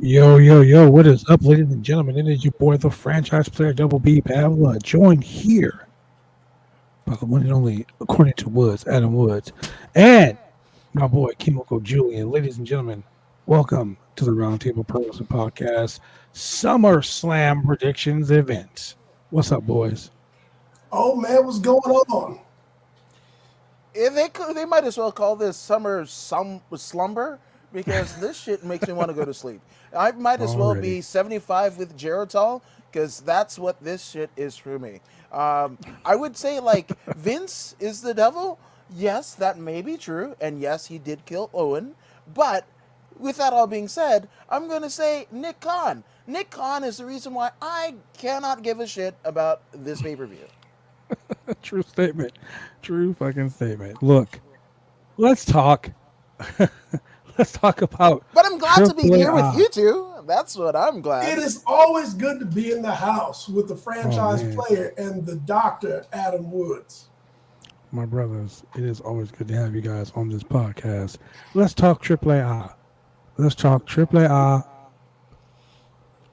Yo, what is up, ladies and gentlemen? It is your boy, the franchise player, Double B Pavla, joined here by the one and only, according to Woods, Adam Woods, and my boy, Chemical Julian. Ladies and gentlemen, welcome to the Roundtable Pro Wrestling Podcast Summer Slam Predictions event. What's up, boys? Oh man, what's going on? They might as well call this summer slumber because this shit makes me want to go to sleep. I might as well be 75 with Geritol because that's what this shit is for me. I would say like Vince is the devil. Yes, that may be true, and yes, he did kill Owen. But with that all being said, I'm gonna say Nick Khan. Nick Khan is the reason why I cannot give a shit about this pay-per-view. True statement. True fucking statement. Look, let's talk. Let's talk about. But I'm glad to be here with you two. That's what I'm glad. It is always good to be in the house with the franchise player and the doctor, Adam Woods. My brothers, it is always good to have you guys on this podcast. Let's talk AAA. Let's talk AAA.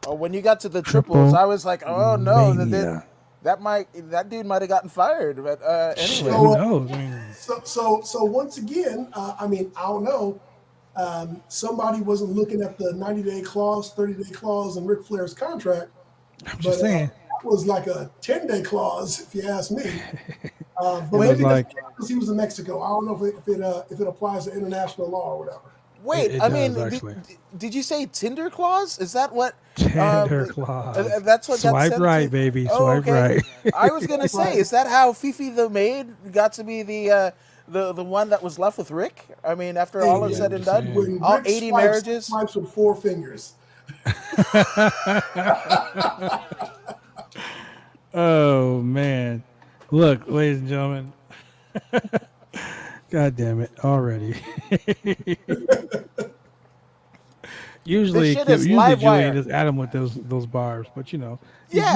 Oh, when you got to the triples, I was like, oh no, that dude might have gotten fired. But anyway, who knows? So once again, I don't know. Somebody wasn't looking at the 90-day clause, 30-day clause in Ric Flair's contract. I'm just saying. That was like a 10-day clause, if you ask me. But maybe that's because he was in Mexico. I don't know if it applies to international law or whatever. Wait, did you say Tinder clause? Is that what? Tinder clause. That's what. Swipe right, baby. Swipe right. I was gonna say, is that how Fifi the maid got to be the one that was left with Rick? I mean, after all is said and done, all 80 marriages. Swipes with 4 fingers. Oh man! Look, ladies and gentlemen. God damn it! Already. usually Julian is Adam with those bars, but you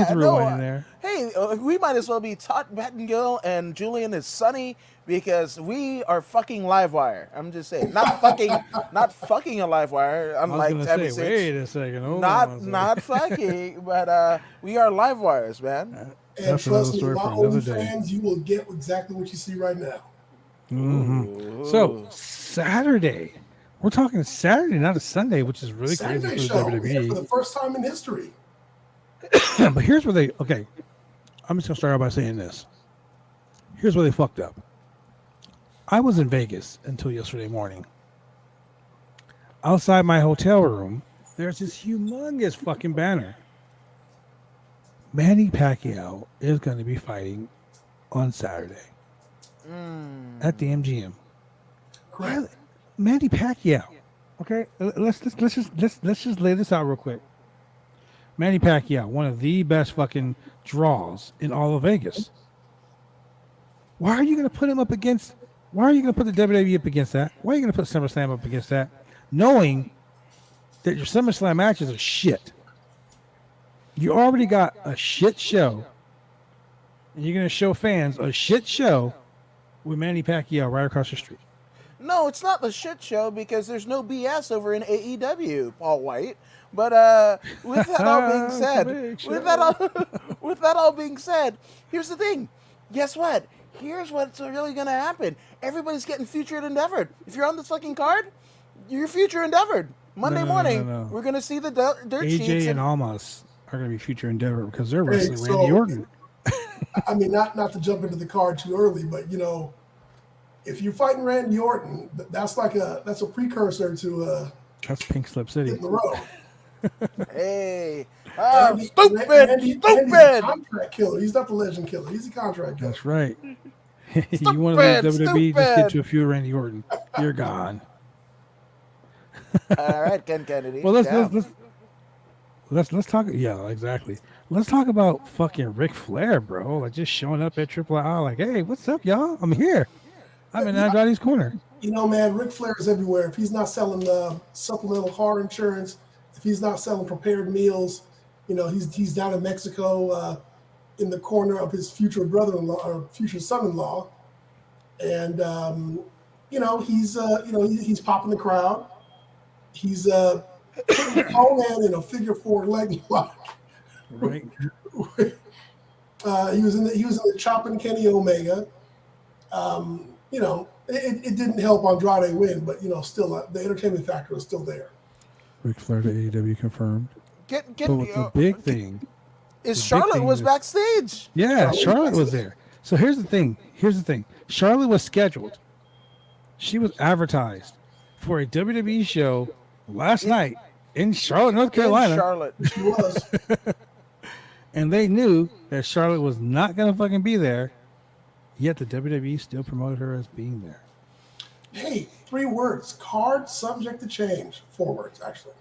threw one in there. Hey, we might as well be Todd Pettengill and Julian is Sunny because we are fucking Livewire. I'm just saying, not fucking a Livewire. Unlike wait a second, not fucking, but we are Livewires, man. And trust me, my old fans, you will get exactly what you see right now. Mm-hmm. So Saturday, we're talking Saturday, not a Sunday, which is really Saturday crazy for show, WWE for the first time in history. But here's where I'm just gonna start out by saying this. Here's where they fucked up. I was in Vegas until yesterday morning. Outside my hotel room, there's this humongous fucking banner. Manny Pacquiao is going to be fighting on Saturday. At the MGM. Correct. Manny Pacquiao. Okay, let's just lay this out real quick. Manny Pacquiao, one of the best fucking draws in all of Vegas. Why are you going to put him up against? Why are you going to put the WWE up against that? Why are you going to put SummerSlam up against that, knowing that your SummerSlam matches are shit? You already got a shit show, and you're going to show fans a shit show with Manny Pacquiao right across the street. No, it's not the shit show because there's no BS over in AEW, Paul White. But with that all being said, with that all being said, here's the thing. Guess what? Here's what's really gonna happen. Everybody's getting future endeavored. If you're on this fucking card, you're future endeavored. Monday morning, we're gonna see the dirt sheets. AJ and Almas are gonna be future endeavored because they're wrestling Randy Orton. I mean, not to jump into the card too early, but if you're fighting Randy Orton, that's a precursor to that's Pink Slip City. In the road. Hey, stupid! Randy's a contract killer. He's not the legend killer. He's a contract killer. That's right. You want to leave WWE? Just get to a few Randy Orton. You're gone. All right, Ken Kennedy. Well, let's talk. Yeah, exactly. Let's talk about fucking Ric Flair, bro. Like just showing up at AAA, like, hey, what's up, y'all? I'm here. I'm in Andrade's corner. Man, Ric Flair is everywhere. If he's not selling supplemental car insurance, if he's not selling prepared meals, he's down in Mexico in the corner of his future brother-in-law or future son-in-law, and he's popping the crowd. He's Conan in a figure 4 leg lock. Right. He was in the chopping Kenny Omega. You know, it didn't help Andrade win, but you know, still the entertainment factor was still there. Ric Flair to AEW confirmed. But the big thing is Charlotte was backstage. Yeah, Charlotte was there. So here's the thing. Charlotte was scheduled. She was advertised for a WWE show last night in Charlotte, North Carolina. In Charlotte. She was. And they knew that Charlotte was not going to fucking be there. Yet the WWE still promoted her as being there. Hey, 3 words. Card subject to change. 4 words, actually.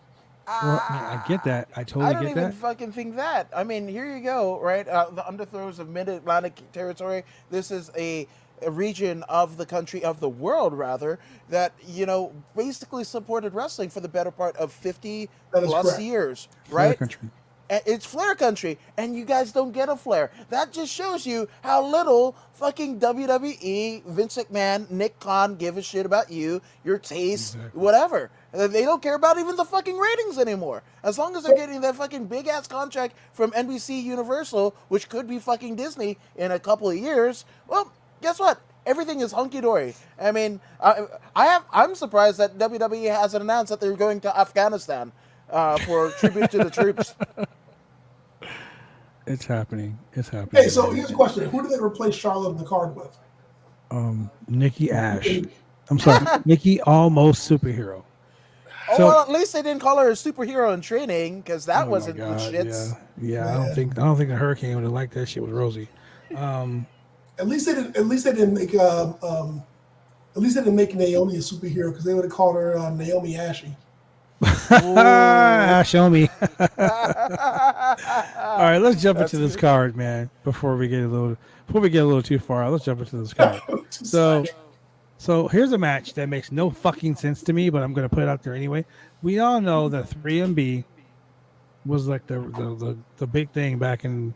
Well, I get that. I totally get that. I don't even fucking think that. I mean, here you go, right? The underthrows of Mid-Atlantic territory. This is a region of the country, of the world, rather, that, you know, basically supported wrestling for the better part of 50 plus correct. Years, Flair right? country. It's Flair country, and you guys don't get a Flair. That just shows you how little fucking WWE, Vince McMahon, Nick Khan give a shit about you, your taste, whatever. They don't care about even the fucking ratings anymore. As long as they're getting that fucking big-ass contract from NBC Universal, which could be fucking Disney in a couple of years, well, guess what? Everything is hunky-dory. I mean, I'm surprised that WWE hasn't announced that they're going to Afghanistan for tribute to the troops. It's happening. Hey, so here's a question. Who do they replace Charlotte in the card with? Nikki Ash. I'm sorry. Nikki Almost Superhero. So, well, at least they didn't call her a superhero in training, because that wasn't the shits. Yeah, I don't think the Hurricane would have liked that shit with Rosie. At least they didn't make Naomi a superhero, because they would have called her Naomi Ashy. Show me. All right, let's jump into this card, man. Before we get a little too far, let's jump into this card. So here's a match that makes no fucking sense to me, but I'm gonna put it out there anyway. We all know that 3MB was like the big thing back in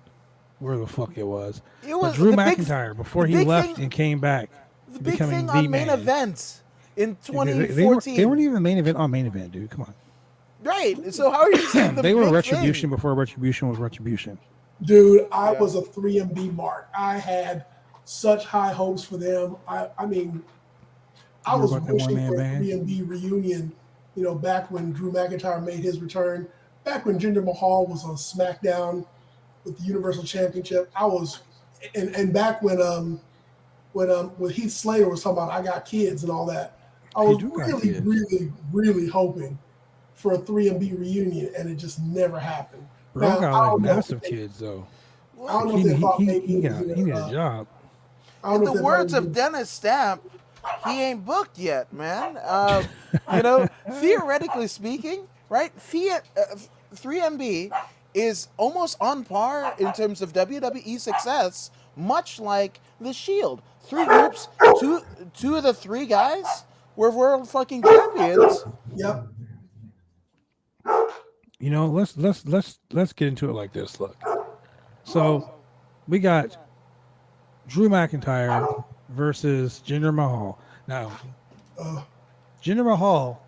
where the fuck it was. It was Drew McIntyre before he left and came back. The big thing on main events in 2014. They weren't even main event on main event, dude. Come on. Right. So how are you saying they were Retribution before Retribution was Retribution? Dude, I was a 3MB mark. I had such high hopes for them. I mean, I was wishing for a 3MB reunion, you know, back when Drew McIntyre made his return, back when Jinder Mahal was on SmackDown with the Universal Championship. I was, and back when Heath Slater was talking about I got kids and all that. I was really hoping for a 3MB reunion, and it just never happened. Bro now, got like massive kids though. I don't know if they thought maybe he need a job. In the words of Dennis Stamp, he ain't booked yet, man. You know, theoretically speaking, right? 3MB is almost on par in terms of WWE success, much like the Shield. 3 groups, two of the 3 guys were world fucking champions. Yep. You know, let's get into it like this. Look, so we got Drew McIntyre versus Jinder Mahal. Now, Jinder Mahal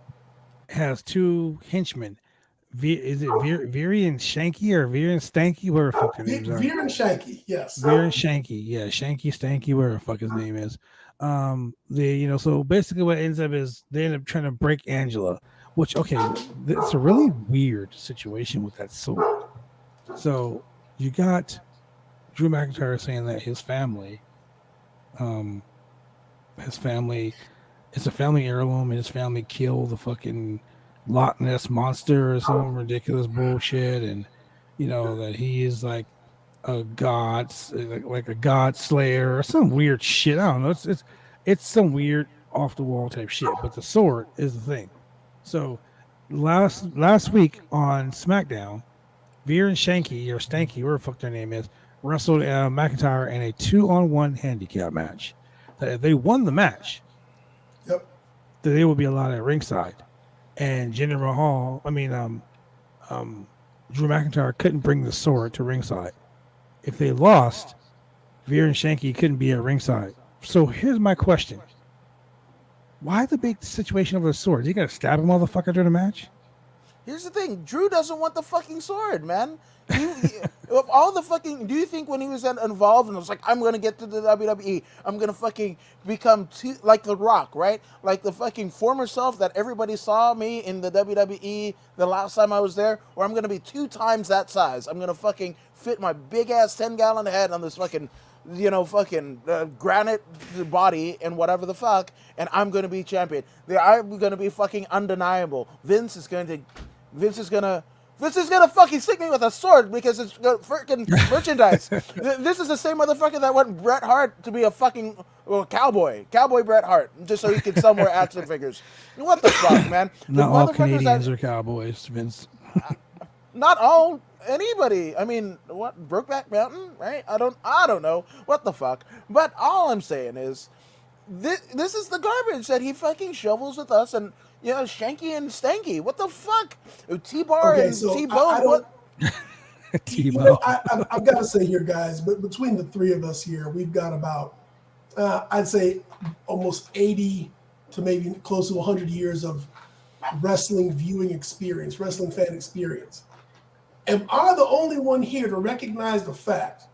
has 2 henchmen. Is it Veer and Shanky or Veer and Stanky? Where the fuck his names are? Veer and Shanky, yes. Veer and Shanky, yeah. Shanky, Stanky, where the fuck his name is. So basically what ends up is they end up trying to break Angela, which, okay, it's a really weird situation with that sword. So you got Drew McIntyre saying that his family, it's a family heirloom, and his family killed the fucking Loch Ness monster or some ridiculous bullshit, and you know that he is like a god, like a god slayer or some weird shit. I don't know. It's some weird off the wall type shit. But the sword is the thing. So last week on SmackDown, Veer and Shanky or Stanky, whatever the fuck their name is, wrestled McIntyre in a 2-on-1 handicap match. That if they won the match, that they would be allowed at ringside. And Jinder Mahal, Drew McIntyre couldn't bring the sword to ringside. If they lost, Veer and Shanky couldn't be at ringside. So here's my question. Why the big situation over the sword? Is he going to stab a motherfucker during the match? Here's the thing: Drew doesn't want the fucking sword, man. Of all the fucking, do you think when he was involved and was like, I'm gonna get to the WWE, I'm gonna fucking become like The Rock, right? Like the fucking former self that everybody saw me in the WWE the last time I was there, or I'm gonna be 2 times that size. I'm gonna fucking fit my big ass 10-gallon head on this fucking, granite body and whatever the fuck, and I'm gonna be champion. I'm gonna be fucking undeniable. Vince is gonna fucking stick me with a sword because it's freaking merchandise. This is the same motherfucker that want Bret Hart to be a fucking cowboy Bret Hart, just so he can sell more action figures. What the fuck, man? Not all Canadians are cowboys, Vince. Not all. Anybody. I mean, what? Brokeback Mountain, right? I don't know. What the fuck? But all I'm saying is, this is the garbage that he fucking shovels with us, and Shanky and Stanky. What the fuck? T-Bar and T-Bone. What? T-Bone. I've got to say here, guys, but between the 3 of us here, we've got about, I'd say, almost 80 to maybe close to 100 years of wrestling viewing experience, wrestling fan experience. Am I the only one here to recognize the fact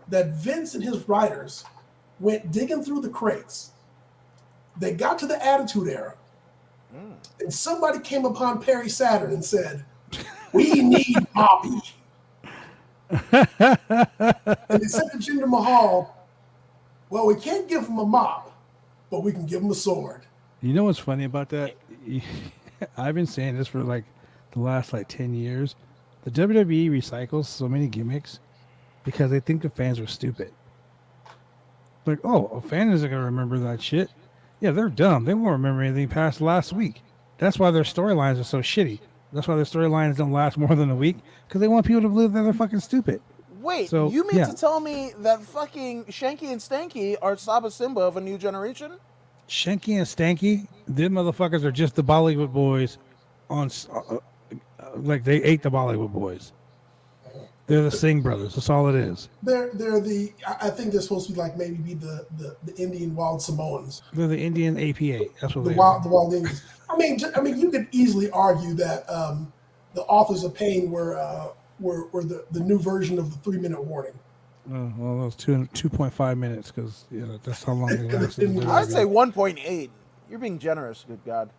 that Vince and his writers went digging through the crates? They got to the Attitude Era. And somebody came upon Perry Saturn and said, we need Bobby. And they said to Jinder Mahal, well, we can't give him a mop, but we can give him a sword. You know what's funny about that? I've been saying this for like the last 10 years. The WWE recycles so many gimmicks because they think the fans are stupid. Like, oh, a fan isn't going to remember that shit. Yeah, they're dumb. They won't remember anything past last week. That's why their storylines are so shitty. That's why their storylines don't last more than a week, because they want people to believe that they're fucking stupid. Wait, so, you mean to tell me that fucking Shanky and Stanky are Saba Simba of a new generation? Shanky and Stanky, them motherfuckers are just the Bollywood boys on... like they ate the Bollywood boys. They're the Singh brothers. That's all it is. They're the. I think they're supposed to be like maybe be the Indian wild Samoans. They're the Indian APA. That's what the wild Indians. I mean, you could easily argue that the authors of Pain were the new version of the 3-minute warning. Well, that was 2.5 minutes because that's how long it lasted. I'd say 1.8. You're being generous, good God.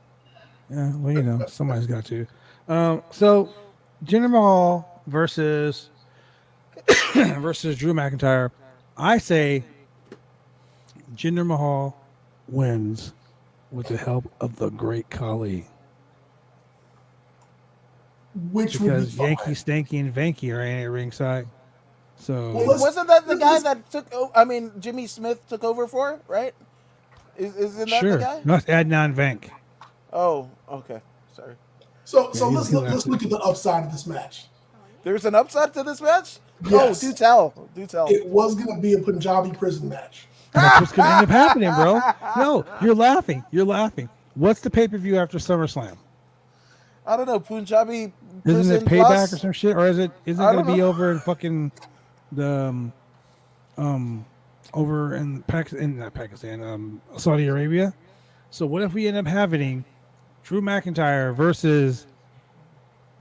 Yeah, well, somebody's got to. So, Jinder Mahal versus Drew McIntyre. I say Jinder Mahal wins with the help of the Great Khali. Which because would be Yankee, Stanky, and Vanky are at ringside. So wasn't that the guy that took? I mean, Jimmy Smith took over for, right? Isn't that the guy? No, it's Adnan Vank. Oh, okay. Sorry. So let's look at the upside of this match. There's an upside to this match? Yes. Oh, do tell. Do tell. It was going to be a Punjabi prison match. That's what's going to end up happening, bro. No, you're laughing. You're laughing. What's the pay-per-view after SummerSlam? I don't know. Punjabi prison. Isn't it Payback plus? Or some shit? Or is it going to be over in fucking the over in Pakistan, Saudi Arabia? So what if we end up having Drew McIntyre versus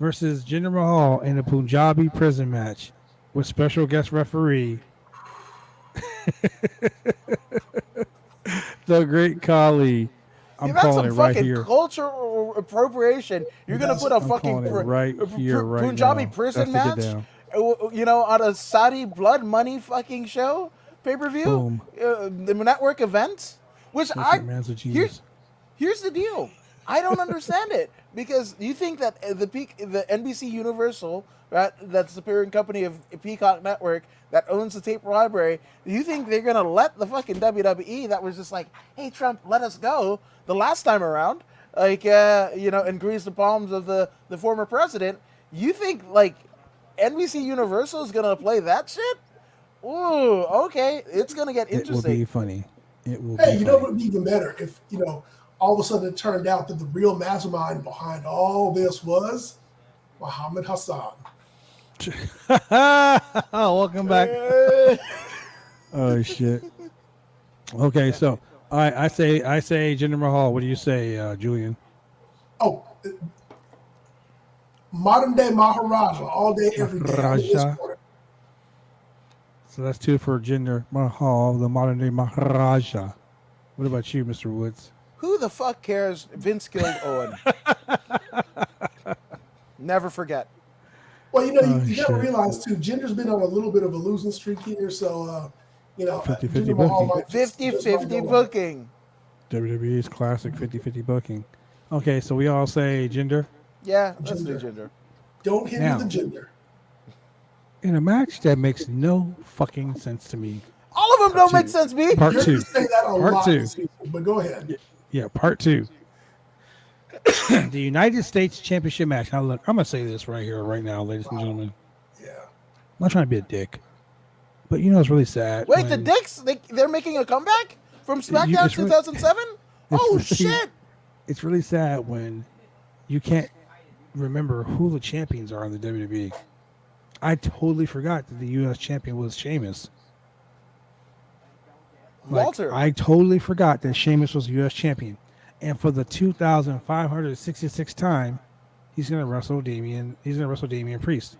Jinder Mahal in a Punjabi prison match with special guest referee the Great Khali? I'm calling it right here. Cultural appropriation. You're gonna put a fucking Punjabi prison match, on a Saudi blood money fucking show pay-per-view, the network event. Which here's the deal. I don't understand it, because you think that the NBC Universal, right, that's the parent company of Peacock Network that owns the tape library, you think they're gonna let the fucking WWE that was just like, hey Trump, let us go the last time around, and grease the palms of the former president? You think like NBC Universal is gonna play that shit? Ooh, okay, it's gonna get interesting. It will be funny. It will. Hey, know what would be even better if all of a sudden it turned out that the real mastermind behind all this was Muhammad Hassan. Welcome back. Oh shit. Okay, so I say Jinder Mahal. What do you say, Julian? Oh, Modern day Maharaja, all day, every day. I'm in his Maharaja. corner. So that's 2 for Jinder Mahal, the modern day Maharaja. What about you, Mr. Woods? Who the fuck cares? Vince killed Owen. Never forget. Well, you got to shit. realize too, Jinder's been on a little bit of a losing streak here, so 50-50 Jinder Mahal booking. might just 50-50 go. booking. WWE's classic 50-50 booking. Okay, so we all say Jinder. Yeah, let's do Jinder. Jinder. Don't hit Now. with the Jinder. In a match that makes no fucking sense to me. All of them don't make sense, B. Part You're 2. going to say that a Part lot 2. this season, but go ahead. Yeah, part 2. The United States Championship match. Now, look, I'm going to say this right here, right now, ladies and gentlemen. Yeah. I'm not trying to be a dick, but it's really sad. Wait, the when- Dicks? They're making a comeback from SmackDown it's really- 2007? Oh, really- shit. It's really sad when you can't remember who the champions are in the WWE. I totally forgot that the U.S. champion was Sheamus. Walter. I totally forgot that Sheamus was the U.S. champion. And for the 2,566th time, he's going to wrestle Damian. He's going to wrestle Damian Priest.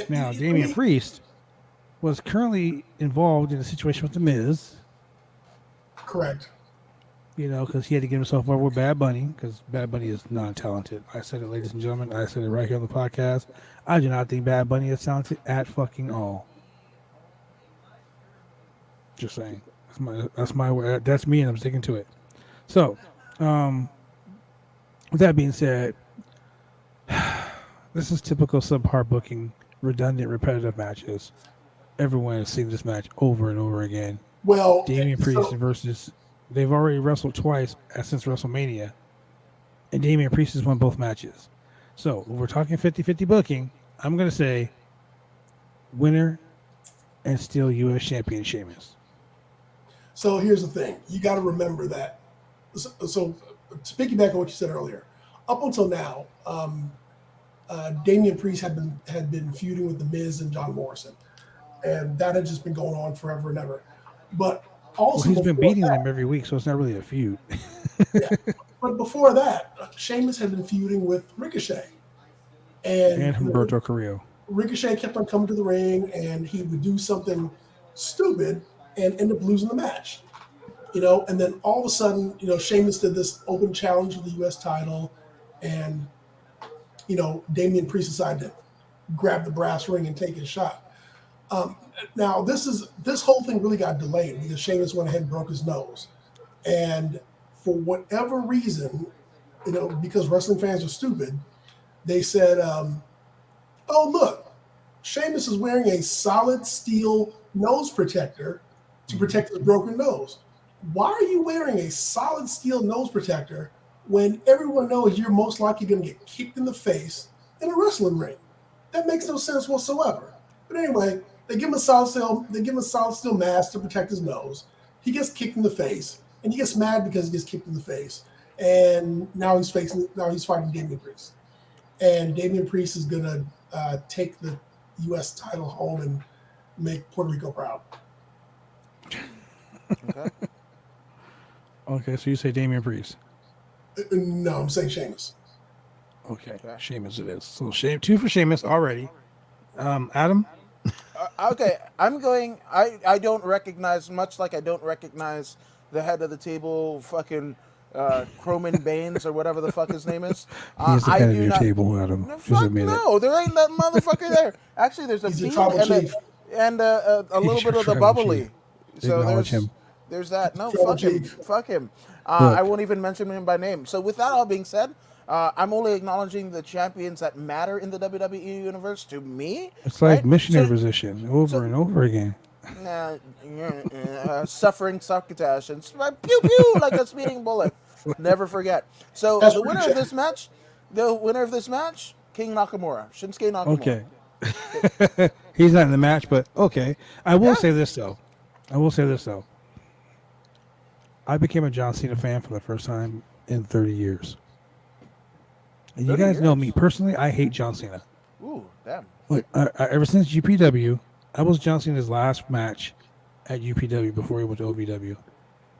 Now, Damian Priest was currently involved in a situation with The Miz. Correct. Because he had to get himself over with Bad Bunny, because Bad Bunny is non-talented. I said it, ladies and gentlemen. I said it right here on the podcast. I do not think Bad Bunny is talented at fucking all. Just saying. That's me, and I'm sticking to it. So, with that being said, this is typical subpar booking, redundant, repetitive matches. Everyone has seen this match over and over again. Well, Damian Priest versus... They've already wrestled twice since WrestleMania, and Damian Priest has won both matches. So, if we're talking 50-50 booking, I'm going to say winner and still U.S. champion Sheamus. So here's the thing. You got to remember that. So to piggyback on what you said earlier, up until now, Damian Priest had been feuding with The Miz and John Morrison. And that had just been going on forever and ever. But also He's been before beating that- them every week, so it's not really a feud. Yeah. But before that, Sheamus had been feuding with Ricochet. And Humberto Carrillo. Ricochet kept on coming to the ring, and he would do something stupid and end up losing the match. And then all of a sudden, Sheamus did this open challenge for the U.S. title, and Damian Priest decided to grab the brass ring and take his shot. Now, this whole thing really got delayed because Sheamus went ahead and broke his nose, and for whatever reason, because wrestling fans are stupid, they said, "Oh, look, Sheamus is wearing a solid steel nose protector to protect his broken nose. Why are you wearing a solid steel nose protector when everyone knows you're most likely going to get kicked in the face in a wrestling ring? That makes no sense whatsoever." But anyway, they give him a solid steel mask to protect his nose. He gets kicked in the face, and he gets mad because he gets kicked in the face. And now he's fighting Damian Priest. And Damian Priest is going to take the U.S. title home and make Puerto Rico proud. Okay. Okay, so you say Damian Priest. No, I'm saying Sheamus. Okay, Sheamus it is. So 2 for Sheamus already. Adam? Okay, I'm going. I don't recognize, much like I don't recognize the head of the table, fucking Croman Baines or whatever the fuck his name is. He's the I head of do your not- table, Adam. No, Just fuck admit it. no, there ain't that motherfucker there. Actually, there's a He's the bead tribal and chief. a little He's bit your of the tribal bubbly. chief. So Acknowledge him. there's that. No, Tribal fuck him. chief. Fuck him. Look. I won't even mention him by name. So with that all being said, I'm only acknowledging the champions that matter in the WWE universe to me. It's like right? missionary So- position over and over again. Suffering succotash and pew pew like a speeding bullet. Never forget. So That's the winner Ricochet. of this match, King Nakamura, Shinsuke Nakamura. Okay. He's not in the match, but okay. I will say this, though. I became a John Cena fan for the first time in 30 years. And you 30 guys know years? me personally, I hate John Cena. Ooh, damn. Look, ever since UPW, I was John Cena's last match at UPW before he went to OVW.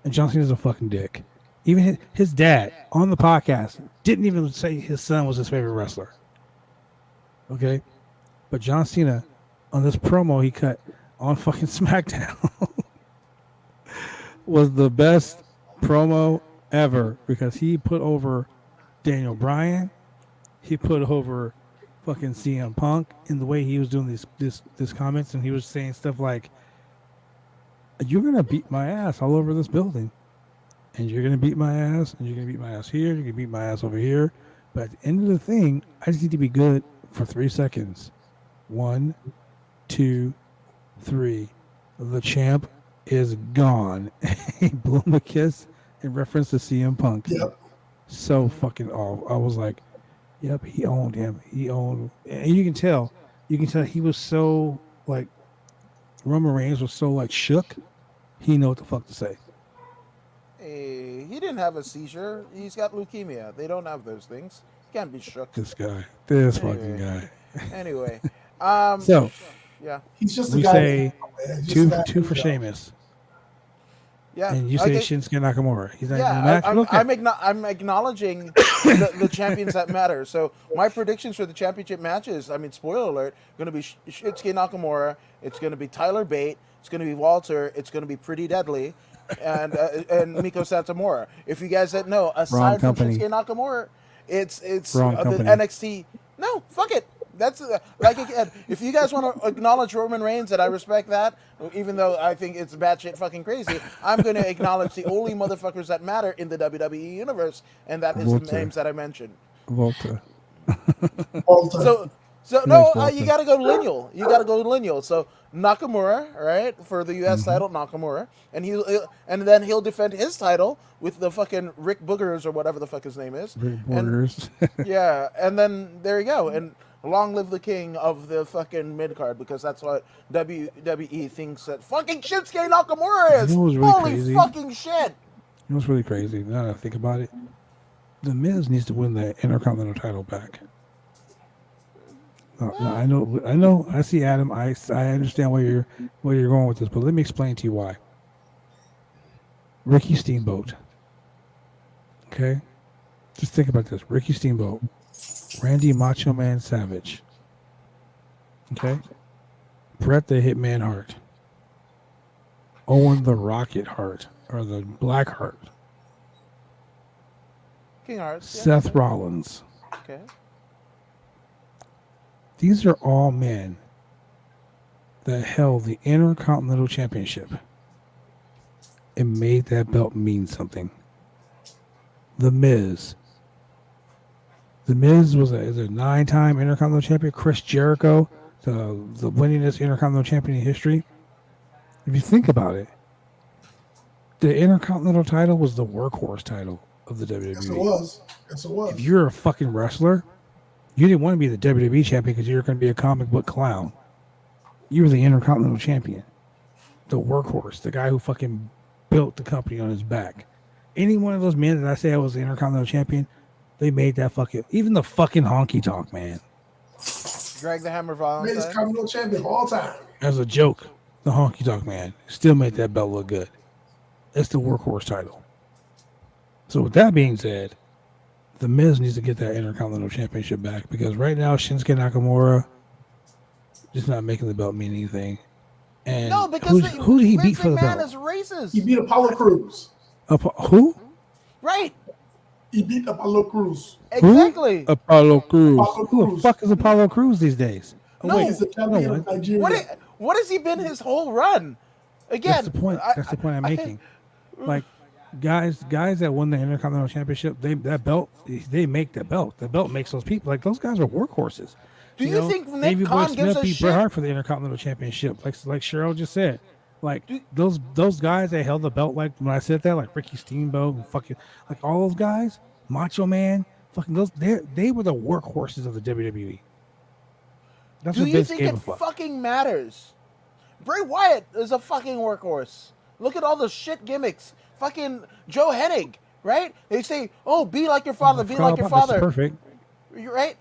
And John Cena's a fucking dick. Even his dad on the podcast didn't even say his son was his favorite wrestler. Okay, but John Cena on this promo he cut on fucking SmackDown was the best promo ever because he put over Daniel Bryan, he put over fucking CM Punk in the way he was doing these comments, and he was saying stuff like, "You're gonna beat my ass all over this building, and you're gonna beat my ass, and you're gonna beat my ass here, you're gonna beat my ass over here, but at the end of the thing, I just need to be good for 3 seconds. 1, 2, 3. The champ is gone." He blew him a kiss in reference to CM Punk. Yep. So fucking off. I was like, yep, he owned him. He owned, and you can tell he was so like, Roman Reigns was so like shook. He knew what the fuck to say. Hey, he didn't have a seizure. He's got leukemia. They don't have those things. He can't be shook. This fucking guy. Anyway, So yeah, He's just a we guy. say He's just a guy two who for knows. Sheamus, yeah. and you say okay. Shinsuke Nakamura. He's not in the Yeah, match. I'm acknowledging the champions that matter. So my predictions for the championship matches, I mean, spoiler alert, going to be Shinsuke Nakamura. It's going to be Tyler Bate. It's going to be Walter. It's going to be Pretty Deadly, and Miko Satomura. If you guys didn't know, aside from company. Shinsuke Nakamura, it's Wrong the company. NXT. No, fuck it. That's like again. If you guys want to acknowledge Roman Reigns, and I respect that, even though I think it's batshit fucking crazy, I'm going to acknowledge the only motherfuckers that matter in the WWE universe, and that is Walter. the names that I mentioned. Volta. All the time. So no, Walter. you got to go lineal. You got to go lineal. So Nakamura, right, for the U.S. title, Nakamura, and then he'll defend his title with the fucking Rick Boogers or whatever the fuck his name is. Rick And- Borders. Yeah, and then there you go. And long live the king of the fucking mid card, because that's what WWE thinks that fucking Shinsuke Nakamura is. You know what's really Holy crazy? fucking shit! You know what's really crazy? Now that I think about it, The Miz needs to win the Intercontinental title back. No, I know. I see Adam. I understand where you're going with this, but let me explain to you why. Ricky Steamboat. Okay, just think about this. Ricky Steamboat, Randy Macho Man Savage. Okay, Bret the Hitman Hart, Owen the Rocket Hart, or the Black Heart, King Hearts. Yeah. Seth Rollins. Okay. These are all men that held the Intercontinental Championship and made that belt mean something. The Miz. The Miz was a 9-time Intercontinental Champion. Chris Jericho, the winningest Intercontinental Champion in history. If you think about it, the Intercontinental title was the workhorse title of the WWE. Yes, it was. Yes, it was. If you're a fucking wrestler, you didn't want to be the WWE champion because you're going to be a comic book clown. You were the Intercontinental Champion, the workhorse, the guy who fucking built the company on his back. Any one of those men that I say I was the Intercontinental Champion, they made that fucking, even the fucking honky tonk man. Drag the Hammer Greatest Valentine. Continental Champion of all time. As a joke, the honky tonk man still made that belt look good. It's the workhorse title. So with that being said, The Miz needs to get that Intercontinental Championship back, because right now Shinsuke Nakamura just not making the belt mean anything. And No, because who did he Vince beat for the McMahon belt? is racist. He beat Apollo Crews. Who? Right. He beat Apollo Crews. Exactly. Apollo Crews. Apollo Who the Crews. fuck is Apollo Crews these days? Oh, No. wait, He's the champion no, of Nigeria. What has he been his whole run? Again, that's the point. That's the point I'm making. Like guys that won the Intercontinental Championship, they make that belt. The belt makes those people, like, those guys are workhorses. Do you think Nick Davey Boy Khan gives Smith a beat shit? Bret Hart for the Intercontinental Championship, like Cheryl just said. Like those guys that held the belt, like when I said that, like Ricky Steamboat and fucking, like all those guys, Macho Man, fucking those, they were the workhorses of the WWE. That's Do what you Vince think gave it a fuck. fucking matters? Bray Wyatt is a fucking workhorse. Look at all the shit gimmicks. Fucking Joe Hennig, right? They say, "Oh, be like your father, be like your That's father." perfect. Right?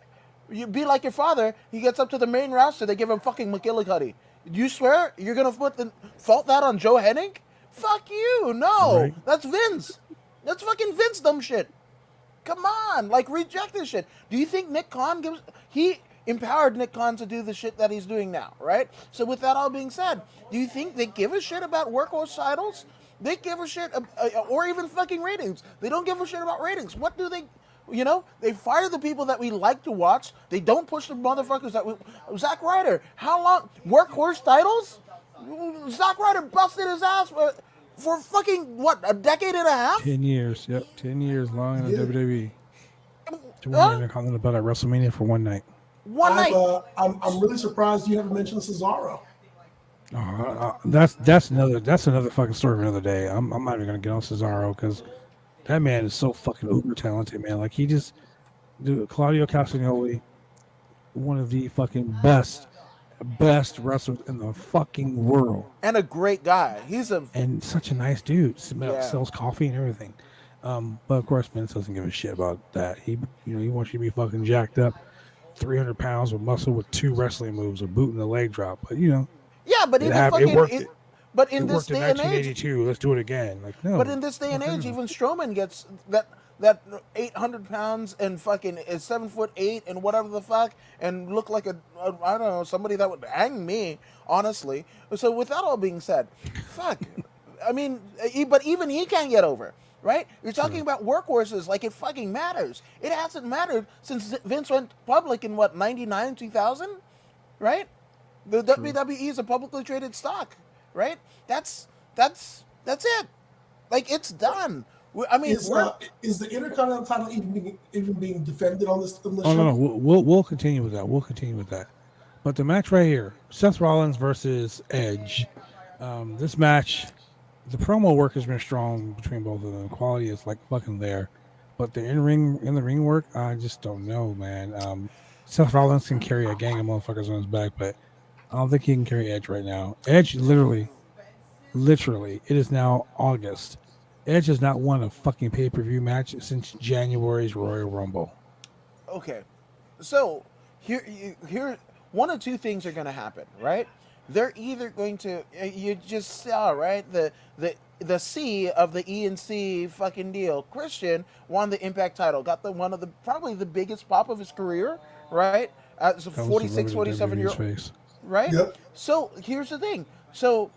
You be like your father. He gets up to the main roster. They give him fucking McGillicuddy. You swear you're gonna fault that on Joe Hennig? Fuck you! No, Right. that's Vince. That's fucking Vince dumb shit. Come on, like reject this shit. Do you think Nick Khan he empowered Nick Khan to do the shit that he's doing now, right? So with that all being said, do you think they give a shit about workhorse titles? They give a shit, or even fucking ratings. They don't give a shit about ratings. What do they, they fire the people that we like to watch. They don't push the motherfuckers that Zack Ryder, how long, workhorse titles? Zack Ryder busted his ass for fucking, what, a decade and a half? 10 years, yep, 10 years long in the WWE. To win the Intercontinental belt at WrestleMania for one night. I'm really surprised you haven't mentioned Cesaro. That's another fucking story for another day. I'm not even gonna get on Cesaro because that man is so fucking uber talented, man. Like Claudio Castagnoli, one of the fucking best wrestlers in the fucking world, and a great guy. And such a nice dude. Sells coffee and everything. But of course, Vince doesn't give a shit about that. He wants you to be fucking jacked up, 300 pounds of muscle with 2 wrestling moves, a boot and a leg drop. But yeah, but it worked. But in this day and age, 1982. Let's do it again. Like no. But in this day and age, even Strowman gets that 800 pounds and fucking is 7'8" and whatever the fuck, and look like I don't know, somebody that would hang me, honestly. So with that all being said, fuck. I mean, but even he can't get over. Right? You're talking about workhorses like it fucking matters. It hasn't mattered since Vince went public in 99, 2000? Right? The WWE is a publicly traded stock, right? That's it. Like, it's done. I mean, is the Intercontinental title even being defended on this? Oh show? No, we'll continue with that. We'll continue with that. But the match right here, Seth Rollins versus Edge. This match, the promo work has been strong between both of them. Quality is like fucking there, but the in the ring work, I just don't know, man. Seth Rollins can carry a gang of motherfuckers on his back, but I don't think he can carry Edge right now. Edge, literally, it is now August. Edge has not won a fucking pay-per-view match since January's Royal Rumble. Okay, so here, one of two things are going to happen, right? They're either going to, you just saw, right, the C of the E and C fucking deal. Christian won the Impact title, got probably the biggest pop of his career, right? As a 46, 47 year old, right? Yep. So here's the thing. So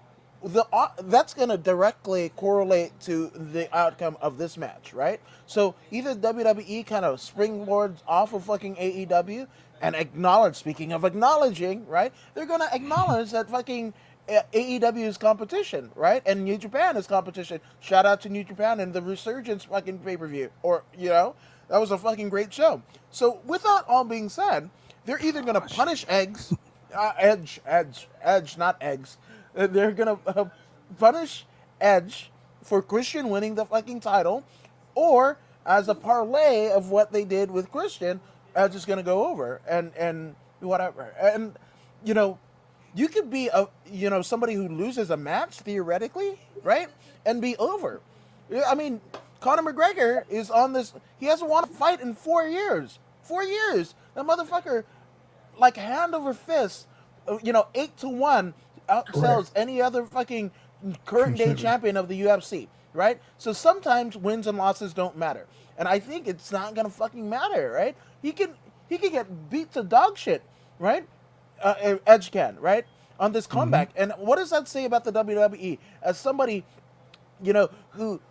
that's going to directly correlate to the outcome of this match, right? So either WWE kind of springboards off of fucking AEW and acknowledge, speaking of acknowledging, right? They're going to acknowledge that fucking AEW is competition, right? And New Japan is competition. Shout out to New Japan and the Resurgence fucking pay-per-view. Or, that was a fucking great show. So with that all being said, they're either going to punish Edge, not eggs. They're going to punish Edge for Christian winning the fucking title, or as a parlay of what they did with Christian, Edge is going to go over and whatever. And, you could be somebody who loses a match theoretically, right? And be over. I mean, Conor McGregor is on this. He hasn't won a fight in 4 years. 4 years. That motherfucker, like hand over fist, 8-1 outsells any other fucking current day champion of the UFC, right? So sometimes wins and losses don't matter, and I think it's not gonna fucking matter, right? He can get beat to dog shit, right? Edge can, right, on this comeback. And what does that say about the WWE? As somebody, who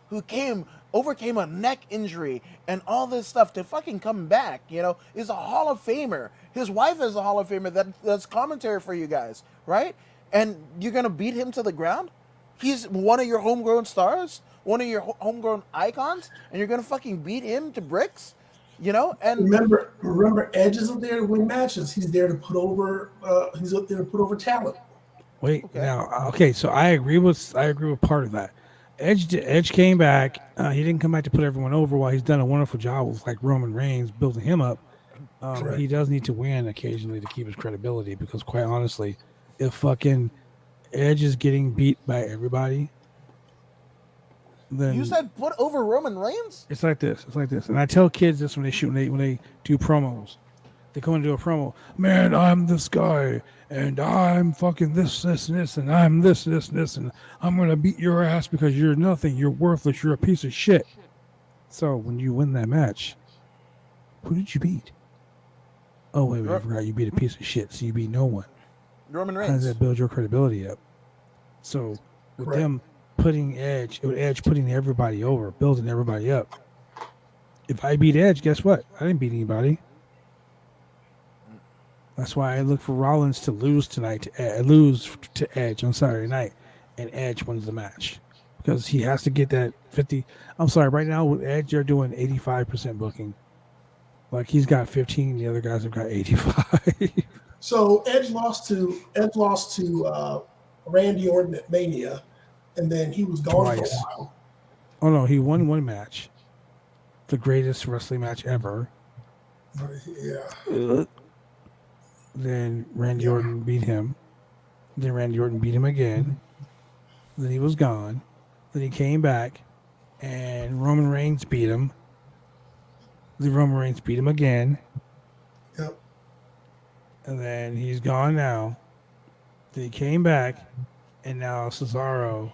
overcame a neck injury and all this stuff to fucking come back, is a Hall of Famer. His wife is a Hall of Famer that's commentary for you guys, right? And you're going to beat him to the ground? He's one of your homegrown stars, one of your homegrown icons, and you're going to fucking beat him to bricks? And remember, Edge isn't there to win matches. He's there to put over. He's up there to put over talent. Wait, so I agree with part of that. Edge came back. He didn't come back to put everyone over. While he's done a wonderful job with like Roman Reigns building him up, he does need to win occasionally to keep his credibility. Because quite honestly, if fucking Edge is getting beat by everybody, then you said put over Roman Reigns? It's like this. And I tell kids this when they do promos. They come and do a promo. Man, I'm this guy, and I'm fucking this, and this, and I'm this, and I'm gonna beat your ass because you're nothing. You're worthless. You're a piece of shit. So when you win that match, who did you beat? Oh wait, I forgot you beat a piece of shit. So you beat no one. Roman How does Reigns. that build your credibility up? So with Correct. them putting Edge, with Edge putting everybody over, building everybody up. If I beat Edge, guess what? I didn't beat anybody. That's why I look for Rollins to lose tonight, lose to Edge on Saturday night, and Edge wins the match because he has to get that 50. I'm sorry, right now with Edge, they're doing 85% booking. Like he's got 15, the other guys have got 85. So Edge lost to Randy Orton at Mania, and then he was gone Twice. for a while. Oh no, he won one match, the greatest wrestling match ever. Yeah. Then Randy Orton beat him. Then Randy Orton beat him again. Then he was gone. Then he came back, and Roman Reigns beat him. Then Roman Reigns beat him again. Yep. And then he's gone now. Then he came back, and now Cesaro.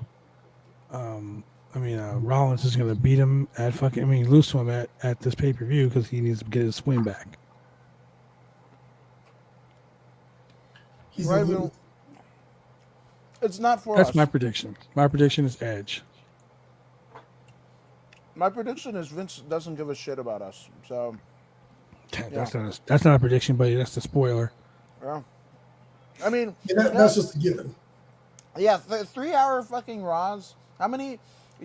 Rollins is going to beat him at lose to him at this pay-per-view because he needs to get his win back. He's Right, the well, it's not for us. That's my prediction. My prediction is Edge. My prediction is Vince doesn't give a shit about us. So, That's not a prediction, buddy. That's the spoiler. yeah. I mean, that's just a given. Yeah, 3-hour fucking Raws. How many?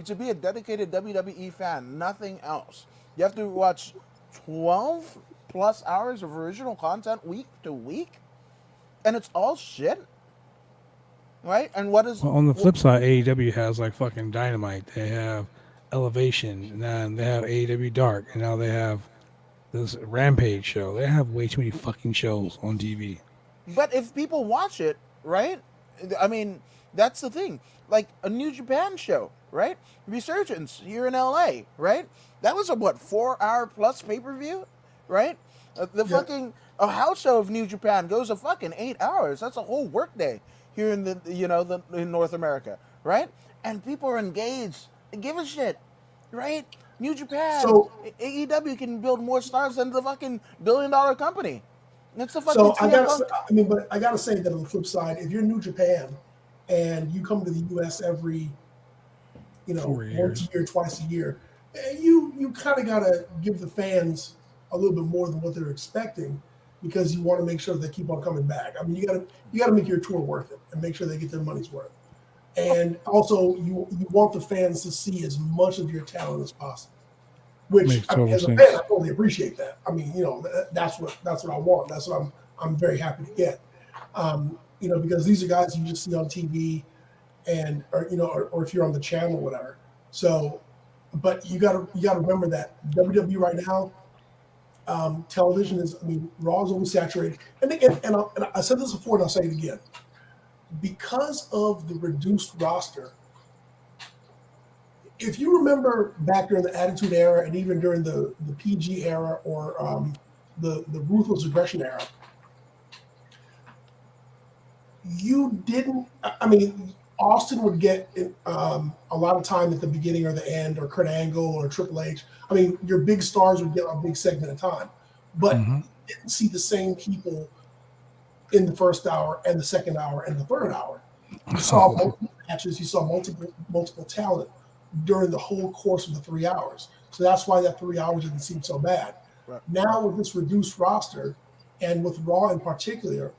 To be a dedicated WWE fan, nothing else. You have to watch 12 plus hours of original content week to week, and it's all shit, right? And what is Well, on the flip side, AEW has like fucking Dynamite. They have Elevation, and then they have AEW Dark, and now they have this Rampage show. They have way too many fucking shows on TV. But if people watch it, right? I mean, that's the thing. Like a New Japan show, right? Resurgence here in LA, right? That was a 4-hour plus pay-per-view, right? Fucking a house show of New Japan goes a fucking 8 hours. That's a whole workday here in in North America, right? And people are engaged. They give a shit, right? New Japan, So- AEW can build more stars than the fucking billion-dollar company. That's the fucking. So I gotta say that on the flip side, if you're New Japan and you come to the US every, 4 years. once a year, twice a year, you kind of gotta give the fans a little bit more than what they're expecting because you want to make sure they keep on coming back. I mean, you gotta make your tour worth it and make sure they get their money's worth. And also, you want the fans to see as much of your talent as possible. Which, Makes total as a sense. fan, I totally appreciate that. I mean, that's what I want. That's what I'm very happy to get. Because these are guys you just see on TV, or if you're on the channel, or whatever. So, but you gotta remember that WWE right now, television is. I mean, Raw is oversaturated, and I said this before, and I'll say it again. Because of the reduced roster, if you remember back during the Attitude Era and even during the PG era or the Ruthless Aggression era, you didn't. I mean, Austin would get a lot of time at the beginning or the end, or Kurt Angle or Triple H. I mean, your big stars would get a big segment of time, but you didn't see the same people in the first hour and the second hour and the third hour. You saw multiple matches, you saw multiple talent during the whole course of the 3 hours. So that's why that 3 hours didn't seem so bad. Right. Now with this reduced roster and with Raw in particular,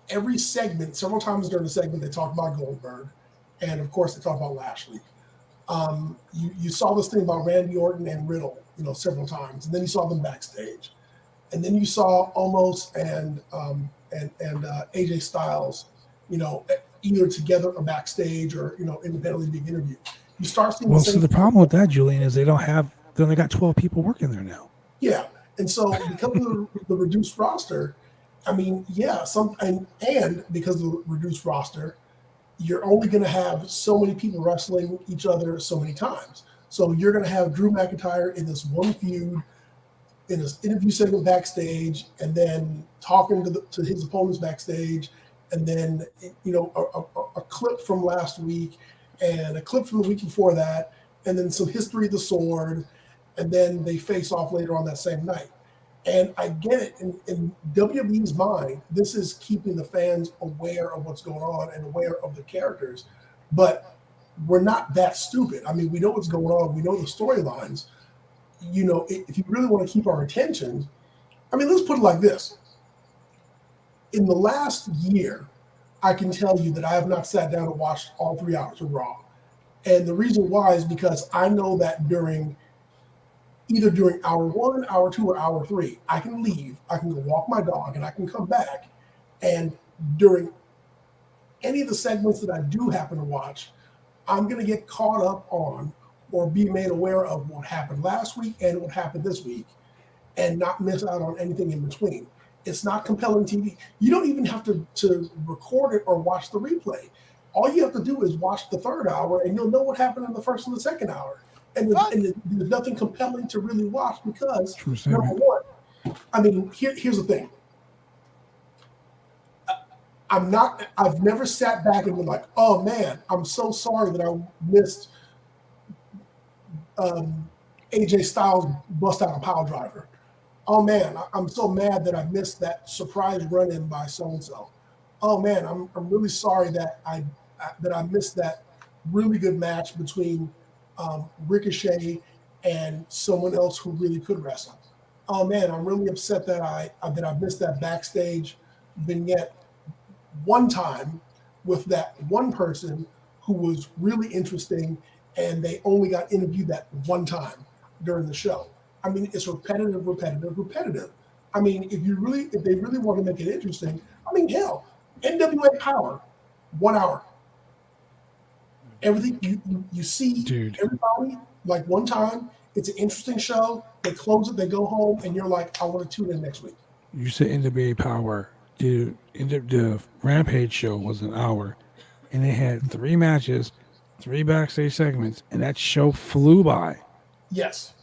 every segment, several times during the segment, they talk about Goldberg. And of course they talk about Lashley. You saw this thing about Randy Orton and Riddle, several times. And then you saw them backstage. And then you saw Omos and AJ Styles, either together or backstage or independently being interviewed. You start seeing. Well, so the problem with that, Julian, is they only got 12 people working there now. Yeah, and so because of the reduced roster, I mean, and because of the reduced roster, you're only going to have so many people wrestling each other so many times. So you're going to have Drew McIntyre in this one feud, in his interview segment backstage, and then talking to his opponents backstage, and then a clip from last week, and a clip from the week before that, and then some history of the sword, and then they face off later on that same night. And I get it. In WWE's mind, this is keeping the fans aware of what's going on and aware of the characters. But we're not that stupid. I mean, we know what's going on. We know the storylines. You know, if you really want to keep our attention, I mean, let's put it like this. In the last year, I can tell you that I have not sat down and watched all 3 hours of Raw. And the reason why is because I know that either during hour 1, hour 2, or hour 3, I can leave, I can go walk my dog, and I can come back. And during any of the segments that I do happen to watch, I'm going to get caught up on or be made aware of what happened last week and what happened this week and not miss out on anything in between. It's not compelling TV. You don't even have to record it or watch the replay. All you have to do is watch the 3rd hour and you'll know what happened in the 1st and the 2nd hour. And there's nothing compelling to really watch because, number one, I mean, here's the thing. I've never sat back and been like, oh man, I'm so sorry that I missed AJ Styles bust out a power driver. Oh man, I'm so mad that I missed that surprise run-in by so-and-so. Oh man, I'm really sorry that I missed that really good match between Ricochet and someone else who really could wrestle. Oh man, I'm really upset that I missed that backstage vignette one time with that one person who was really interesting and they only got interviewed that one time during the show. I mean, it's repetitive. I mean, if they really want to make it interesting, I mean, hell, NWA Power, 1 hour. Everything you see, everybody like one time. It's an interesting show. They close it, they go home, and you're like, I want to tune in next week. You said NWA Power, dude. The Rampage show was an hour, and they had 3 matches, 3 backstage segments, and that show flew by. Yes.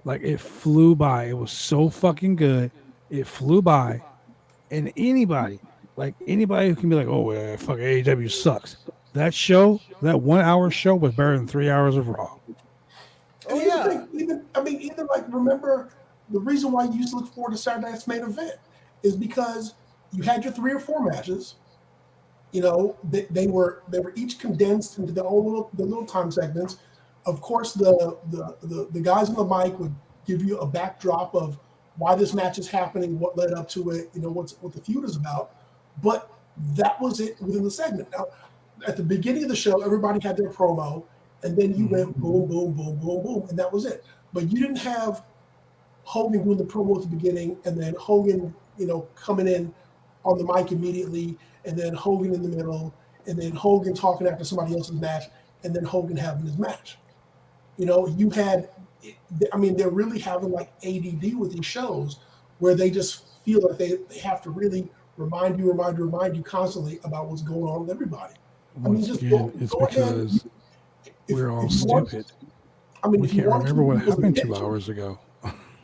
Like, it flew by. It was so fucking good. It flew by. And anybody who can be like, oh, fuck, AEW sucks. That show, that 1 hour show was better than 3 hours of Raw. Oh, yeah. Even like, remember, the reason why you used to look forward to Saturday Night's Main Event is because you had your 3 or 4 matches. You know, they were each condensed into the little time segments. Of course, the guys on the mic would give you a backdrop of why this match is happening, what led up to it, you know, what the feud is about. But that was it within the segment. Now, at the beginning of the show, everybody had their promo, and then you went boom, boom, boom, boom, boom, and that was it. But you didn't have Hogan doing the promo at the beginning, and then Hogan, you know, coming in on the mic immediately, and then Hogan in the middle, and then Hogan talking after somebody else's match, and then Hogan having his match. You know, you had, I mean, they're really having like ADD with these shows where they just feel like they have to really remind you constantly about what's going on with everybody. Once again, it's because we're all stupid. I mean, we can't remember what happened 2 hours ago.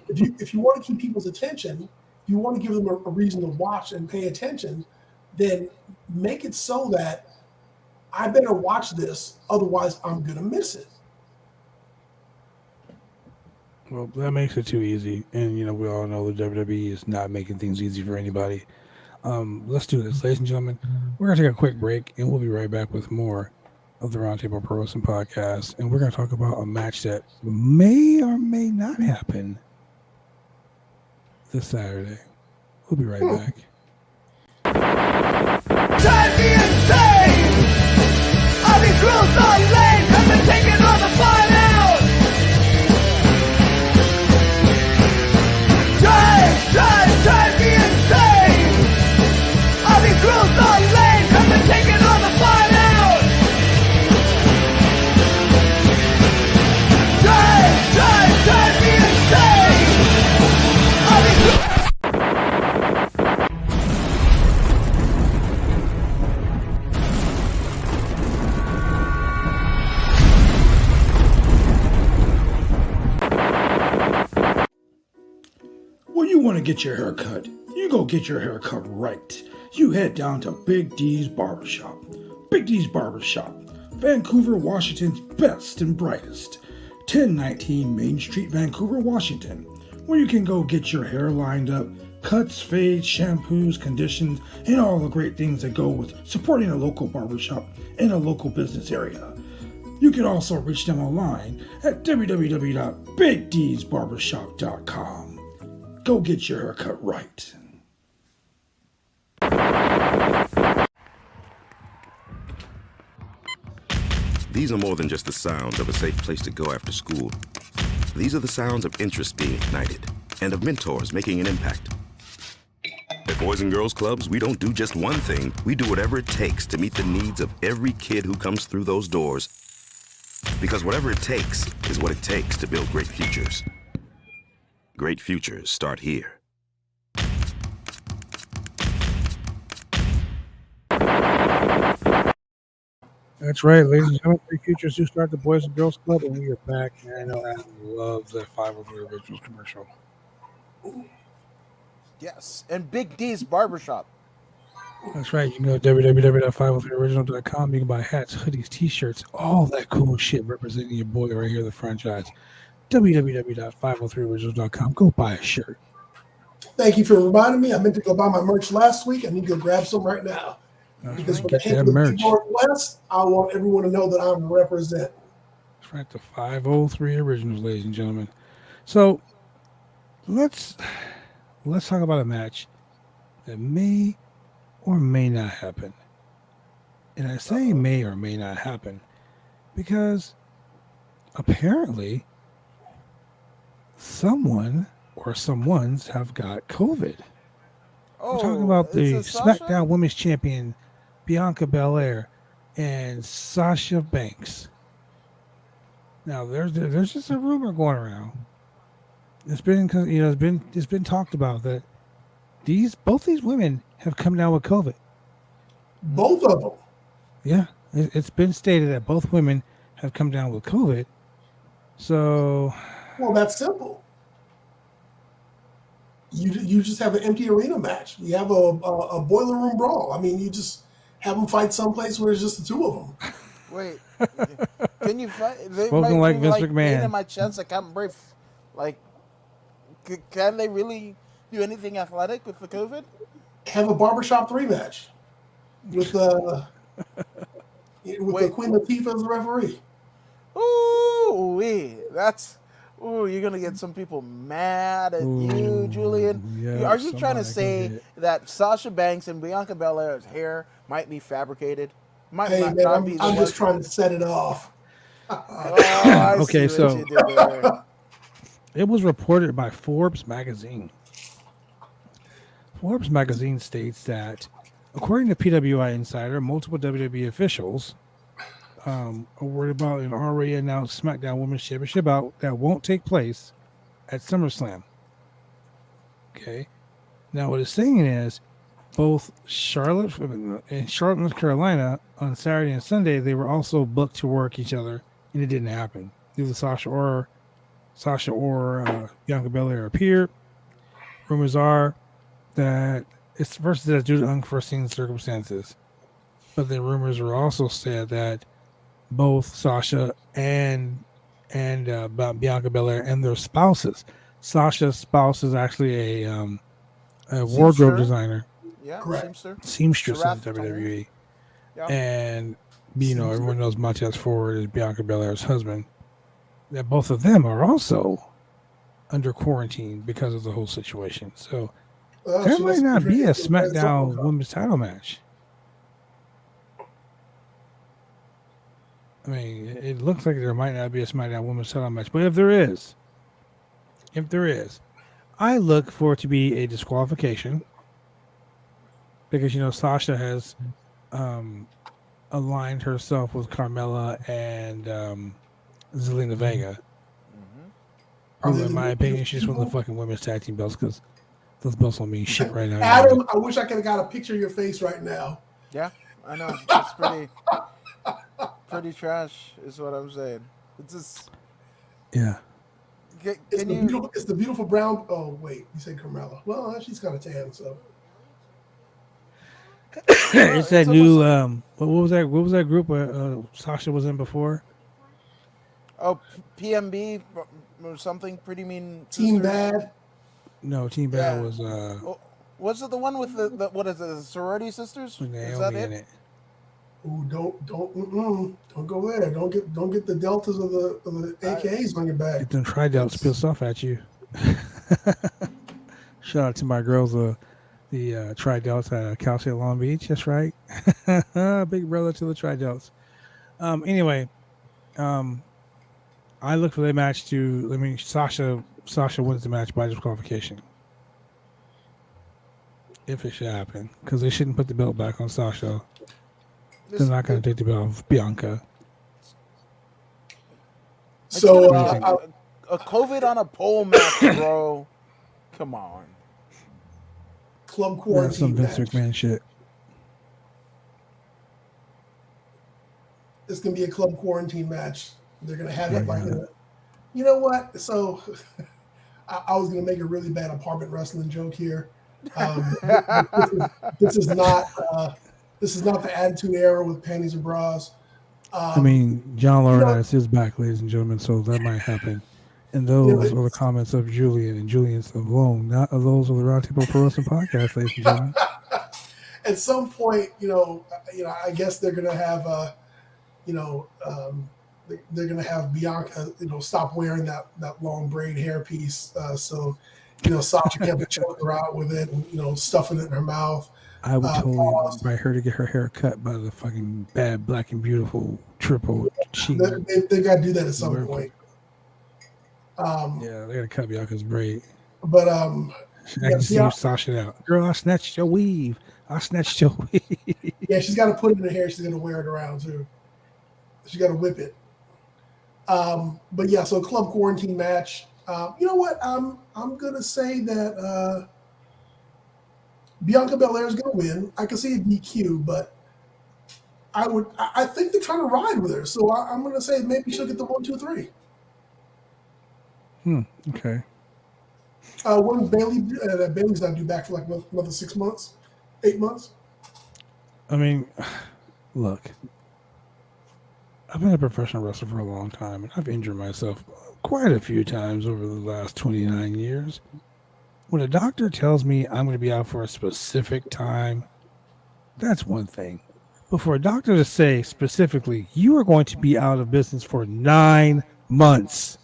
if you want to keep people's attention, if you want to give them a reason to watch and pay attention, then make it so that I better watch this, otherwise I'm going to miss it. Well, that makes it too easy. And, you know, we all know the WWE is not making things easy for anybody. Let's do this, ladies and gentlemen. We're going to take a quick break, and we'll be right back with more of the Roundtable Pro Wrestling Podcast. And we're going to talk about a match that may or may not happen this Saturday. We'll be right back. Drive me insane! All these rules are lame, have been taking all the fun out! Drive me insane! All these rules are lame, have been taking all the fun out! Drive me insane! All these you want to get your hair cut, you go get your hair cut right. You head down to Big D's Barbershop. Big D's Barbershop, Vancouver, Washington's best and brightest. 1019 Main Street, Vancouver, Washington, where you can go get your hair lined up, cuts, fades, shampoos, conditions, and all the great things that go with supporting a local barbershop in a local business area. You can also reach them online at www.bigdsbarbershop.com. Go get your haircut right. These are more than just the sounds of a safe place to go after school. These are the sounds of interest being ignited and of mentors making an impact. At Boys and Girls Clubs, we don't do just one thing. We do whatever it takes to meet the needs of every kid who comes through those doors. Because whatever it takes is what it takes to build great futures. Great futures start here. That's right, ladies and gentlemen. Great futures do start the Boys and Girls Club, and we are back. And I know Adam loves that 503 Originals commercial. Yes, and Big D's Barbershop. That's right. You can go to www.503original.com. You can buy hats, hoodies, t-shirts, all that cool shit representing your boy right here, the franchise. www.503originals.com. Go buy a shirt. Thank you for reminding me. I meant to go buy my merch last week. I need to go grab some right now. That's Because right. when I Get hit that the merch. Northwest, I want everyone to know that I'm representing. That's right. The 503 Originals, ladies and gentlemen. So let's talk about a match that may or may not happen. And I say may or may not happen because apparently someone or someones have got COVID. We're talking about the SmackDown Women's Champion Bianca Belair and Sasha Banks. Now there's just a rumor going around. It's been it's been talked about that both these women have come down with COVID. Both of them. Yeah, it's been stated that both women have come down with COVID. So, Well, that's simple. You just have an empty arena match. You have a boiler room brawl. I mean, you just have them fight someplace where it's just the two of them. Wait, can you fight? Spoken like Vince McMahon. Pain in my chest, I can't breathe. Like, can they really do anything athletic with the COVID? Have a barbershop 3 match with the Queen Latifah as the referee. Ooh, you're gonna get some people mad at you, Julian. yeah, Are you trying to somebody say go that Sasha Banks and Bianca Belair's hair might be fabricated? Might Hey, not, man, not be I'm just trying to set it off. Okay, see so- what you did there. it was reported by Forbes magazine. Forbes magazine states that, according to PWI Insider, multiple WWE officials are worried about an already announced SmackDown Women's Championship bout that won't take place at SummerSlam. Okay. Now, what it's saying is, both Charlotte, North Carolina, on Saturday and Sunday, they were also booked to work each other, and it didn't happen. Neither Sasha or Bianca Belair appeared. Rumors are that it's versus due to unforeseen circumstances. But the rumors were also said that both Sasha and Bianca Belair and their spouses. Sasha's spouse is actually a wardrobe designer, Yeah, Correct. seamstress in Giraffe WWE, Yeah. and everyone knows Montez Ford is Bianca Belair's husband. That both of them are also under quarantine because of the whole situation. So there She might must not be a drinking some SmackDown Red Women's title match. I mean, it looks like there might not be a SmackDown Women's title match, but if there is, I look for it to be a disqualification because Sasha has aligned herself with Carmella and Zelina Vega. Are Who, they in the my new opinion, she's one of the people? fucking women's tag team belts because those belts don't mean shit right now. Adam, I wish I could have got a picture of your face right now. Yeah, I know. It's pretty trash, is what I'm saying. It's just. Yeah. It's the beautiful brown. Oh wait, you said Carmella. Well, she's kind of tan, so. It's that new what was that group Sasha was in before? Oh, PMB or something. Pretty Mean Team Sisters? Bad. No, Team Yeah. Bad was Oh, was it the one with the what is it? The sorority sisters? with Is that Naomi in it? it. Ooh, don't go there. Don't get the deltas of the AKAs on your back. Get them tri-delts pissed off at you. Shout out to my girls, the tri-delts at Cal State Long Beach. That's right. Big brother to the tri-delts. Anyway, I look for the match Sasha wins the match by disqualification. If it should happen. Because they shouldn't put the belt back on Sasha. They're not going to take the belt off Bianca. So A COVID on a pole match, bro. Come on. club That's some quarantine Vince match. McMahon shit. It's gonna be a club quarantine match. They're gonna have it like, Yeah. you know what? So I was gonna make a really bad apartment wrestling joke here. This is not the Attitude Era with panties and bras. I mean, John Laurinaitis is back, ladies and gentlemen, so that might happen. And those are the comments of Julian and Julian's alone, not of those of the Roundtable Pro Wrestling Podcast, ladies and gentlemen. At some point, I guess they're gonna have they're gonna have Bianca, stop wearing that long braid hairpiece, so Sasha can't choke her out with it, and stuffing it in her mouth. I would totally invite her to get her hair cut by the fucking bad, black, and beautiful triple cheat. They got to do that at some point. Yeah, they got to cut Bianca's braid. But I can see you Sasha out. Girl, I snatched your weave. Yeah, she's got to put it in her hair. She's going to wear it around too. She's got to whip it. But yeah, so club quarantine match. You know what? I'm going to say that Bianca Belair is going to win. I can see a DQ, but I think they're trying to ride with her. So I'm going to say maybe she'll get the 1, 2, 3. Okay. When Bailey, Bailey's not due back for like another 6 months, 8 months. I mean, look, I've been a professional wrestler for a long time, and I've injured myself quite a few times over the last 29 years. When a doctor tells me I'm going to be out for a specific time, that's one thing. But for a doctor to say specifically, you are going to be out of business for 9 months.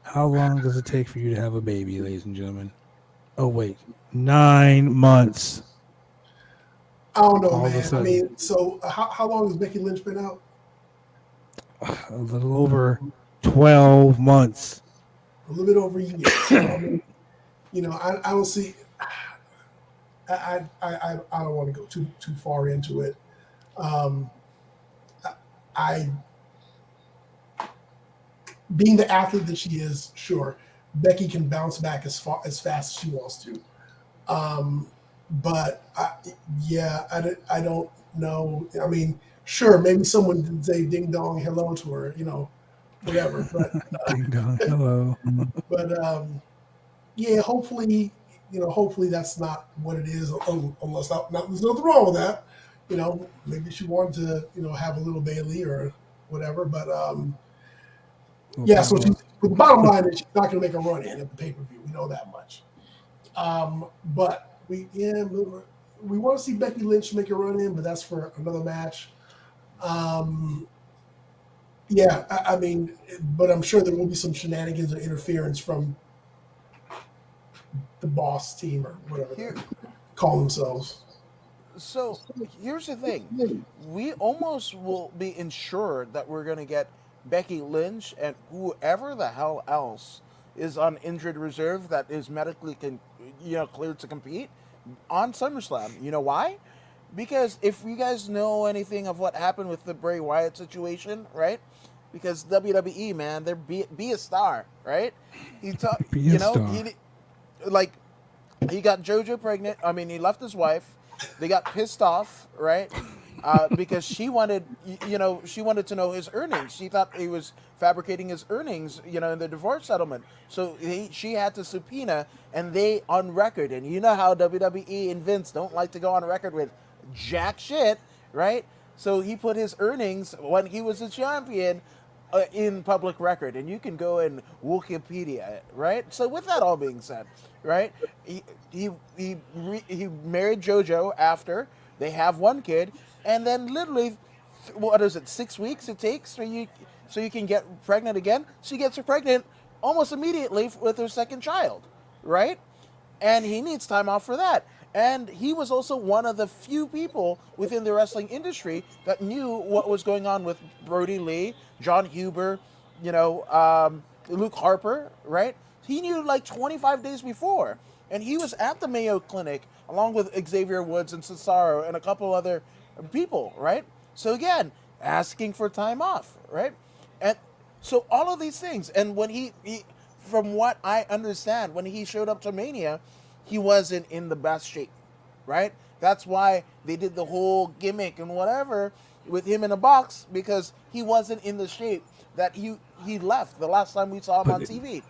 How long does it take for you to have a baby, ladies and gentlemen? Oh, wait. 9 months. I don't know, All of a man. I sudden. mean, so how long has Becky Lynch been out? A little over 12 months. A little bit over a year. So, I mean, I don't see. I don't want to go too far into it. Being the athlete that she is, sure, Becky can bounce back as fast as she wants to. But I don't know. I mean, sure, maybe someone did say ding dong hello to her, whatever. But Ding dong, hello. but yeah, hopefully that's not what it is. Unless there's nothing wrong with that. Maybe she wanted to have a little Bailey or whatever. But yeah. So the bottom line is she's not going to make a run in at the pay-per-view. We know that much. But we want to see Becky Lynch make a run in, but that's for another match. Yeah, I mean, but I'm sure there will be some shenanigans or interference from the boss team or whatever they call themselves. So here's the thing: we almost will be ensured that we're going to get Becky Lynch and whoever the hell else is on injured reserve that is medically cleared to compete on SummerSlam. You know why? Because if you guys know anything of what happened with the Bray Wyatt situation, right? Because WWE, man, they're be a star, right? He got JoJo pregnant. I mean, he left his wife. They got pissed off, right? Because she wanted to know his earnings. She thought he was fabricating his earnings, in the divorce settlement. So she had to subpoena, and they on record. And you know how WWE and Vince don't like to go on record with jack shit, right? So he put his earnings when he was a champion in public record, and you can go and Wikipedia it, right? So with that all being said, right, he married JoJo after they have one kid, and then literally, what is it, 6 weeks it takes for you so you can get pregnant again? She gets pregnant almost immediately with her second child, right? And he needs time off for that. And he was also one of the few people within the wrestling industry that knew what was going on with Brody Lee, John Huber, Luke Harper, right? He knew like 25 days before. And he was at the Mayo Clinic along with Xavier Woods and Cesaro and a couple other people, right? So again, asking for time off, right? And so all of these things. And when he from what I understand, when he showed up to Mania, he wasn't in the best shape, right? That's why they did the whole gimmick and whatever with him in a box, because he wasn't in the shape that he left the last time we saw him on TV,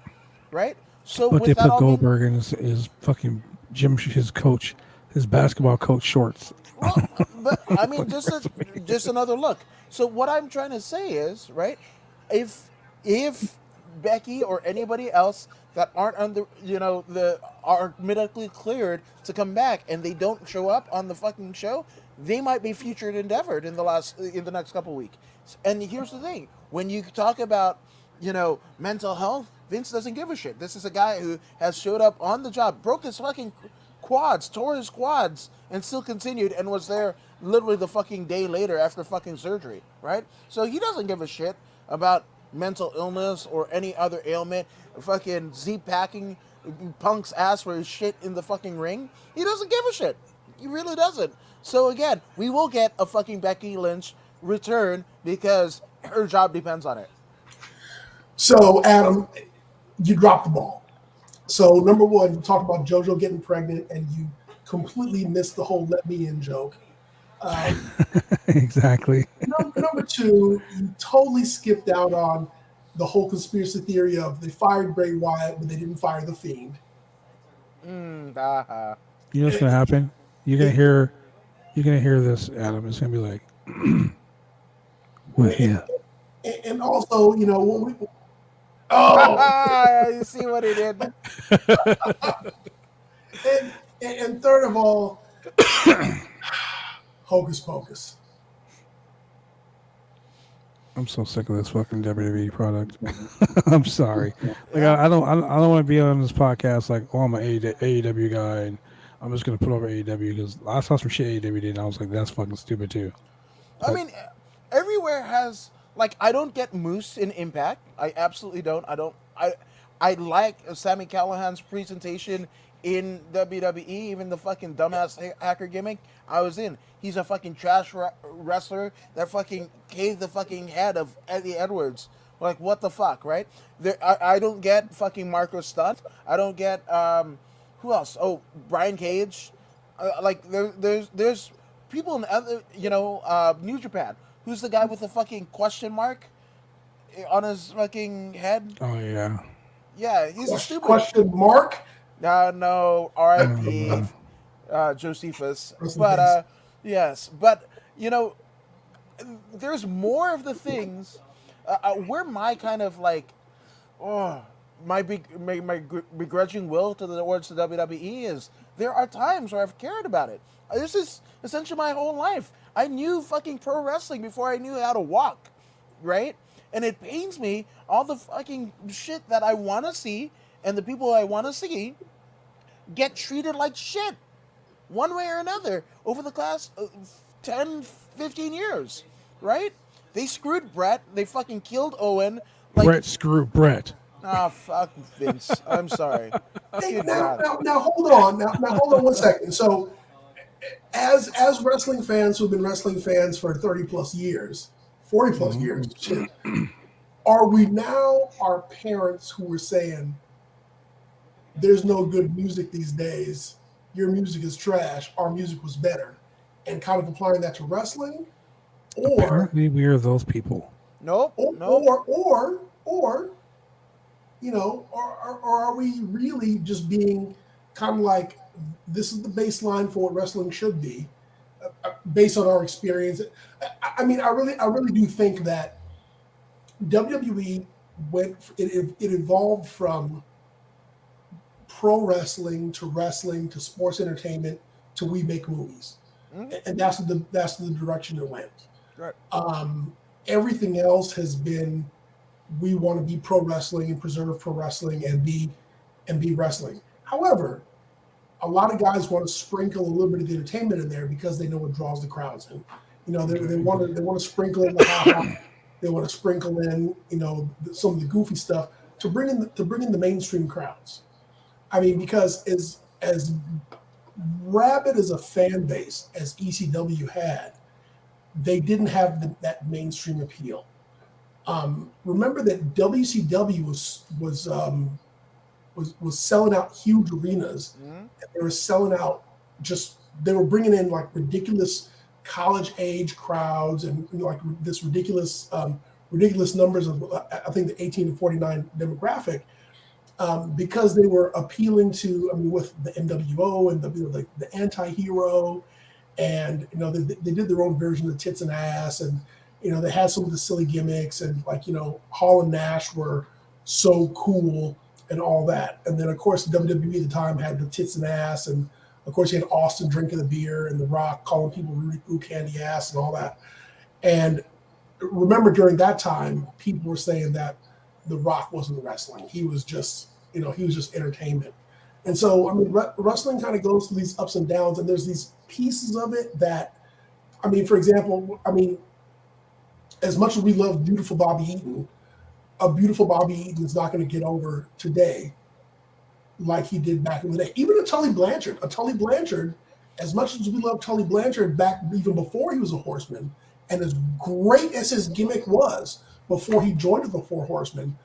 right? So But with they that put all Goldberg in his fucking gym, his coach, his basketball coach shorts. well, but I mean, just another look. So what I'm trying to say is, right? If Becky or anybody else that aren't under, are medically cleared to come back and they don't show up on the fucking show, they might be featured endeavored in the next couple weeks. And here's the thing: when you talk about, mental health, Vince doesn't give a shit. This is a guy who has showed up on the job, broke his fucking quads, tore his quads, and still continued and was there literally the fucking day later after fucking surgery, right? So he doesn't give a shit about mental illness or any other ailment. Fucking Z-packing Punk's ass for his shit in the fucking ring. He doesn't give a shit. He really doesn't. So again, we will get a fucking Becky Lynch return because her job depends on it. So, Adam, you dropped the ball. So, number one, you talked about JoJo getting pregnant, and you completely missed the whole "let me in" joke. Exactly. Number two, you totally skipped out on the whole conspiracy theory of they fired Bray Wyatt, but they didn't fire the Fiend. You know what's gonna happen? You're gonna hear this, Adam. It's gonna be like, we're here. And also, when we You see what he did? and third of all, hocus pocus. I'm so sick of this fucking WWE product. I'm sorry. Like I don't want to be on this podcast like, oh, I'm an AEW guy and I'm just gonna put over AEW because I saw some shit AEW did and I was like, that's fucking stupid too. I mean, everywhere has, like, I don't get Moose in Impact. I absolutely don't. I like Sami Callihan's presentation in WWE, even the fucking dumbass hacker gimmick I was in. He's a fucking trash wrestler that fucking caved the fucking head of Eddie Edwards. Like, what the fuck, right? I don't get fucking Marco Stunt. I don't get, who else? Oh, Brian Cage. There's people in other, New Japan. Who's the guy with the fucking question mark on his fucking head? Oh yeah. Yeah, he's a stupid Question mark? No, R.I.P. Josephus. But yes, but there's more of the things where my kind of like, my begrudging will towards the WWE is there are times where I've cared about it. This is essentially my whole life. I knew fucking pro wrestling before I knew how to walk, right? And it pains me all the fucking shit that I want to see and the people I want to see get treated like shit one way or another over the last 10, 15 years, right? They screwed Brett. They fucking killed Owen. Like, Brett screwed Brett. Ah, fuck Vince. I'm sorry. Hey, now hold on. Now hold on 1 second. So, as wrestling fans who've been wrestling fans for 30 plus years, 40 plus years, shit, are we now our parents who were saying there's no good music these days, your music is trash, our music was better, and kind of applying that to wrestling? Or apparently we are those people. Nope. Or are we really just being kind of like, this is the baseline for what wrestling should be, based on our experience? I mean, I really do think that WWE it evolved from pro wrestling to sports entertainment to we make movies, and that's the direction it went. Right. Everything else has been we want to be pro wrestling and preserve pro wrestling and be wrestling. However, a lot of guys want to sprinkle a little bit of the entertainment in there because they know it draws the crowds in. You know, they want to sprinkle in the ha-ha. They want to sprinkle in, you know, some of the goofy stuff to bring in the mainstream crowds. I mean, because as rabid as a fan base as ECW had, they didn't have that mainstream appeal. Remember that WCW was selling out huge arenas. And they were selling out they were bringing in like ridiculous college age crowds and, you know, like this ridiculous numbers of I think the 18 to 49 demographic, because they were appealing to, I mean, with the NWO and the anti-hero, and, you know, they did their own version of tits and ass, and, you know, they had some of the silly gimmicks, and, like, you know, Hall and Nash were so cool and all that. And then, of course, WWE at the time had the tits and ass, and of course you had Austin drinking the beer and The Rock calling people Rudy Poo candy ass and all that. And remember, during that time, people were saying that The Rock wasn't wrestling. He was just, you know, he was just entertainment. And so, I mean, wrestling kind of goes through these ups and downs, and there's these pieces of it that, I mean, for example, I mean, as much as we love beautiful Bobby Eaton, a beautiful Bobby Eaton is not going to get over today like he did back in the day. Even a Tully Blanchard, as much as we love Tully Blanchard back even before he was a Horseman, and as great as his gimmick was before he joined the Four Horsemen,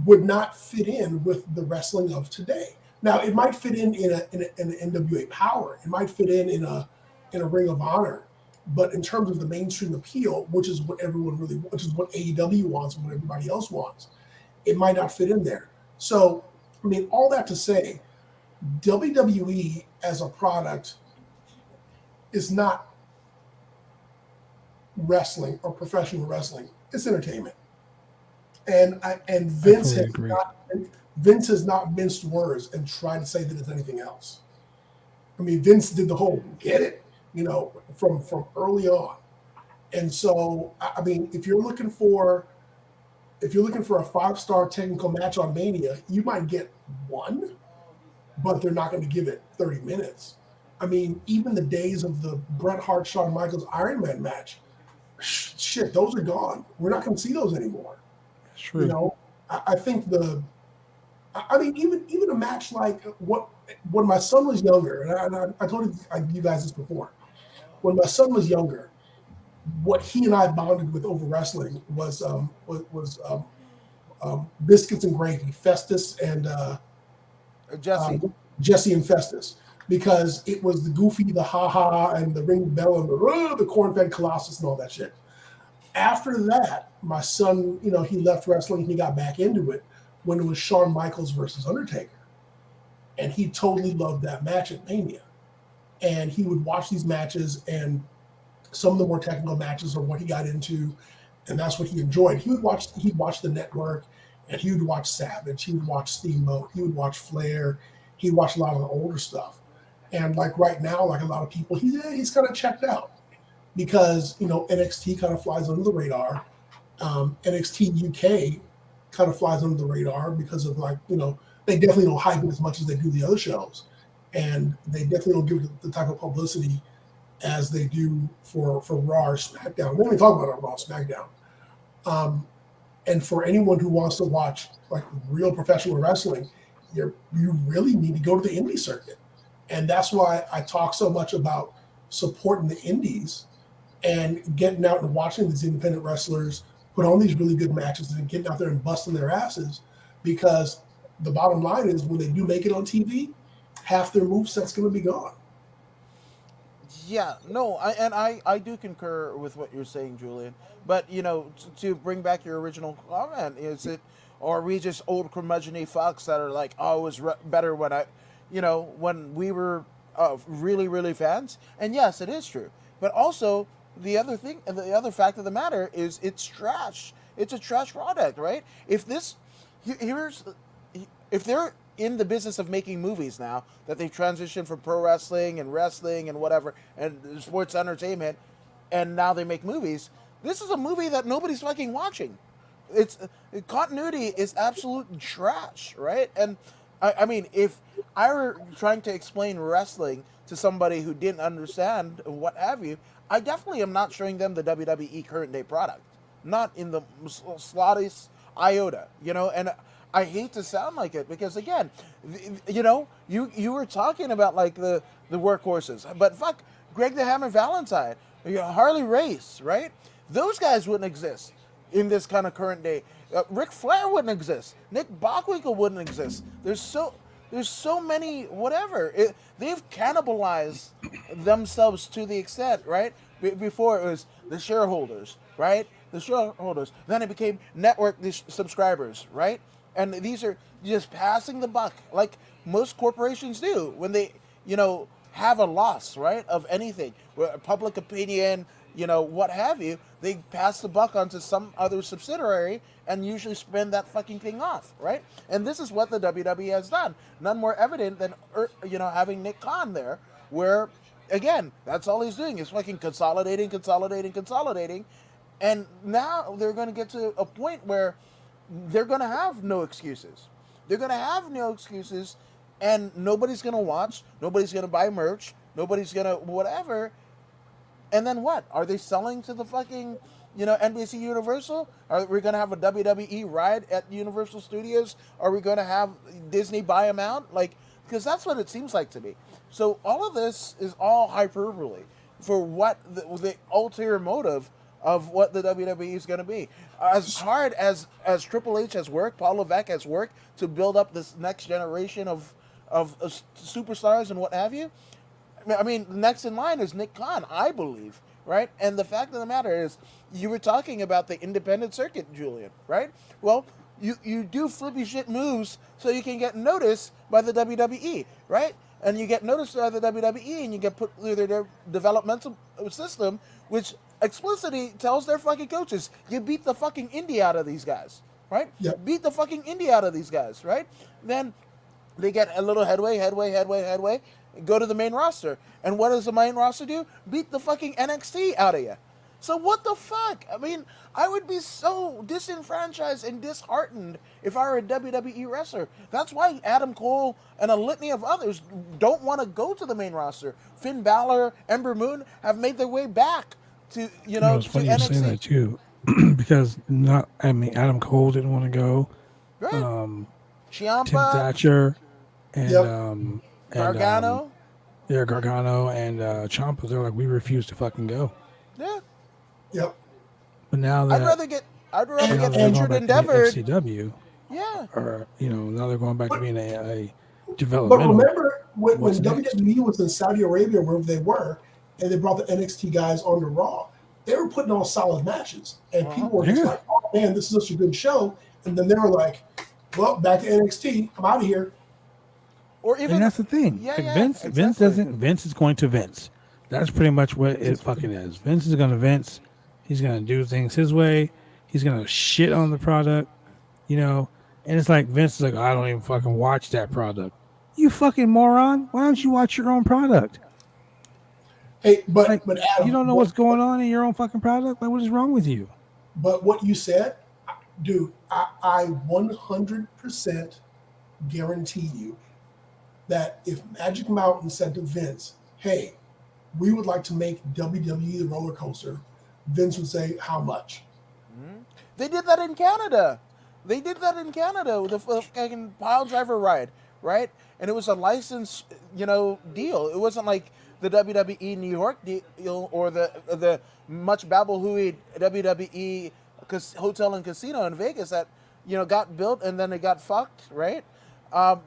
would not fit in with the wrestling of today. Now, it might fit in an NWA Power. It might fit in a Ring of Honor. But in terms of the mainstream appeal, which is what which is what AEW wants and what everybody else wants, it might not fit in there. So, I mean, all that to say, WWE as a product is not wrestling or professional wrestling. It's entertainment. And Vince has not minced words and tried to say that it's anything else. I mean, Vince did the whole get it, you know, from early on. And so, I mean, if you're looking for a 5-star technical match on Mania, you might get one, but they're not going to give it 30 minutes. I mean, even the days of the Bret Hart, Shawn Michaels Iron Man match, shit, those are gone. We're not going to see those anymore. True. You know, I think I mean, even a match like when my son was younger, and I told you guys this before. When my son was younger, what he and I bonded with over wrestling was biscuits and gravy, Festus and Jesse and Festus, because it was the goofy, the ha-ha, and the ring bell, and the corn-fed Colossus and all that shit. After that, my son, you know, he left wrestling and he got back into it when it was Shawn Michaels versus Undertaker. And he totally loved that match at Mania. And he would watch these matches, and some of the more technical matches are what he got into, and that's what he enjoyed. He'd watch the Network, and he would watch Savage, he would watch Steamboat, he would watch Flair, he'd watch a lot of the older stuff. And like right now, like a lot of people, he's kind of checked out because, you know, NXT kind of flies under the radar. NXT UK kind of flies under the radar because of, like, you know, they definitely don't hype it as much as they do the other shows. And they definitely don't give it the type of publicity as they do for Raw or SmackDown. We don't even talk about Raw or SmackDown. And for anyone who wants to watch like real professional wrestling, you really need to go to the indie circuit. And that's why I talk so much about supporting the indies and getting out and watching these independent wrestlers put on these really good matches and getting out there and busting their asses, because the bottom line is when they do make it on TV, half their moveset's going to be gone. Yeah, no, I do concur with what you're saying, Julian. But, you know, to bring back your original comment, are we just old curmudgeon-y fucks that are like, oh, it was better when we were really, really fans? And yes, it is true. But also, the other fact of the matter is it's trash. It's a trash product, right? If they're in the business of making movies now, that they've transitioned from pro wrestling and whatever, and sports entertainment, and now they make movies, this is a movie that nobody's fucking watching. It's continuity is absolute trash, right? And I mean, if I were trying to explain wrestling to somebody who didn't understand what have you, I definitely am not showing them the WWE current day product, not in the slightest iota, you know. And I hate to sound like it because, again, you know, you were talking about like the workhorses, but fuck, Greg the Hammer Valentine, Harley Race, right? Those guys wouldn't exist in this kind of current day. Ric Flair wouldn't exist. Nick Bockwinkel wouldn't exist. There's so many whatever. They've cannibalized themselves to the extent, right? Before it was the shareholders, right? The shareholders. Then it became network subscribers, right? And these are just passing the buck like most corporations do when they, you know, have a loss, right, of anything, public opinion, you know, what have you. They pass the buck onto some other subsidiary and usually spin that fucking thing off, right? And this is what the WWE has done. None more evident than, you know, having Nick Khan there, where, again, that's all he's doing is fucking consolidating. And now they're going to get to a point where they're going to have no excuses. And nobody's going to watch. Nobody's going to buy merch. Nobody's going to whatever. And then what? Are they selling to the fucking, you know, NBC Universal? Are we going to have a WWE ride at Universal Studios? Are we going to have Disney buy them out? Like, because that's what it seems like to me. So all of this is all hyperbole for what the ulterior motive of what the WWE is going to be. As hard as Triple H has worked, Paul Levesque has worked to build up this next generation of superstars and what have you. I mean, next in line is Nick Khan, I believe, right? And the fact of the matter is, you were talking about the independent circuit, Julian, right? Well, you do flippy shit moves so you can get noticed by the WWE, right? And you get noticed by the WWE and you get put through their developmental system, which explicitly tells their fucking coaches, you beat the fucking indie out of these guys, right? Yep. Beat the fucking indie out of these guys, right? Then they get a little headway, go to the main roster. And what does the main roster do? Beat the fucking NXT out of you. So what the fuck? I mean, I would be so disenfranchised and disheartened if I were a WWE wrestler. That's why Adam Cole and a litany of others don't want to go to the main roster. Finn Balor, Ember Moon have made their way back to, you know, it's to funny you say NXT. that too, because Adam Cole didn't want to go. Right. Ciampa, Tim Thatcher, and Yep. Gargano. Gargano and Ciampa. They're like, we refuse to fucking go. Yeah. Yep. But now that I'd rather get now featured they're going back to endeavored. the FCW, Yeah. or now they're going back to being a But developmental. remember when What's WWE was in Saudi Arabia, wherever they were, and they brought the NXT guys on to Raw, they were putting on solid matches. And people were just Yeah. like, oh man, this is such a good show. And then they were like, well, back to NXT. I'm out of here. Or even And that's the thing. Yeah, Like yeah, Vince exactly. Vince is going to Vince. That's pretty much what it fucking is. Vince is going to Vince. He's going to do things his way. He's going to shit on the product, and it's like Vince is like, I don't even fucking watch that product. You fucking moron. Why don't you watch your own product? Hey, but Like, Adam, you don't know what's going on in your own fucking product? Like, what is wrong with you? But what you said, dude, I 100% guarantee you that if Magic Mountain said to Vince, hey, we would like to make WWE the roller coaster, Vince would say, how much? They did that in Canada. With the fucking pile driver ride, right? And it was a license, deal. It wasn't like the WWE New York deal or the much babble-hooey WWE hotel and casino in Vegas that, got built and then it got fucked, right?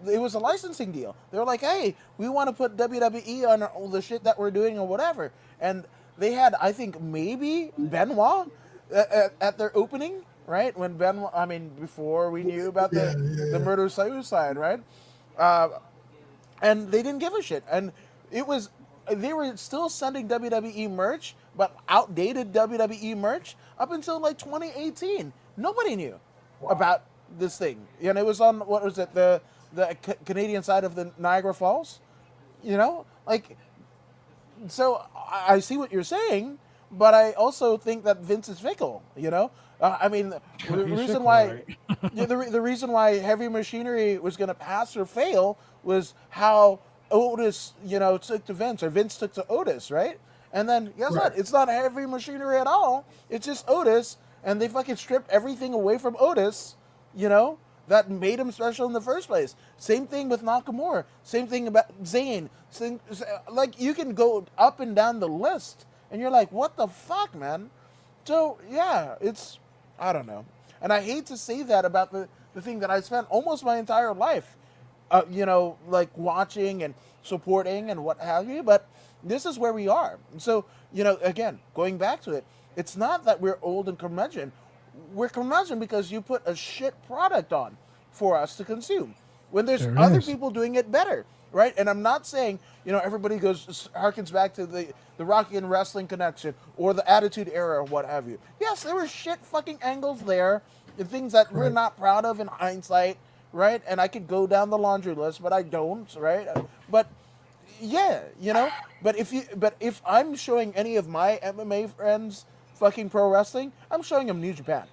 It was a licensing deal. They were like, hey, we want to put WWE on all the shit that we're doing or whatever. And they had, I think, maybe Benoit at their opening, right? When Benoit, before we knew about the murder-suicide, right? And they didn't give a shit. And they were still sending WWE merch, but outdated WWE merch up until like 2018. Nobody knew about this thing. You know, it was on, what was it, the Canadian side of the Niagara Falls. You know, like, so I see what you're saying, but I also think that Vince is fickle. You know, I mean, the reason why the reason why Heavy Machinery was going to pass or fail was how Otis, you know, took to Vince, or Vince took to Otis, right? And then guess what? It's not Heavy Machinery at all. It's just Otis, and they fucking stripped everything away from Otis, you know, that made him special in the first place. Same thing with Nakamura. Same thing about Zayn. Like, you can go up and down the list, and you're like, what the fuck, man? So, yeah, it's, I don't know. And I hate to say that about the thing that I spent almost my entire life, you know, like watching and supporting and what have you, but this is where we are. So, you know, again, going back to it, it's not that we're old and curmudgeon. We're curmudgeon because you put a shit product on for us to consume when there's other people doing it better, right? And I'm not saying, you know, everybody harkens back to the Rocky and Wrestling Connection or the Attitude Era or what have you. Yes, there were shit fucking angles there and things that we're not proud of in hindsight, right? And I could go down the laundry list, but I don't, right? But yeah, you know, but if I'm showing any of my MMA friends fucking pro wrestling, I'm showing them New Japan.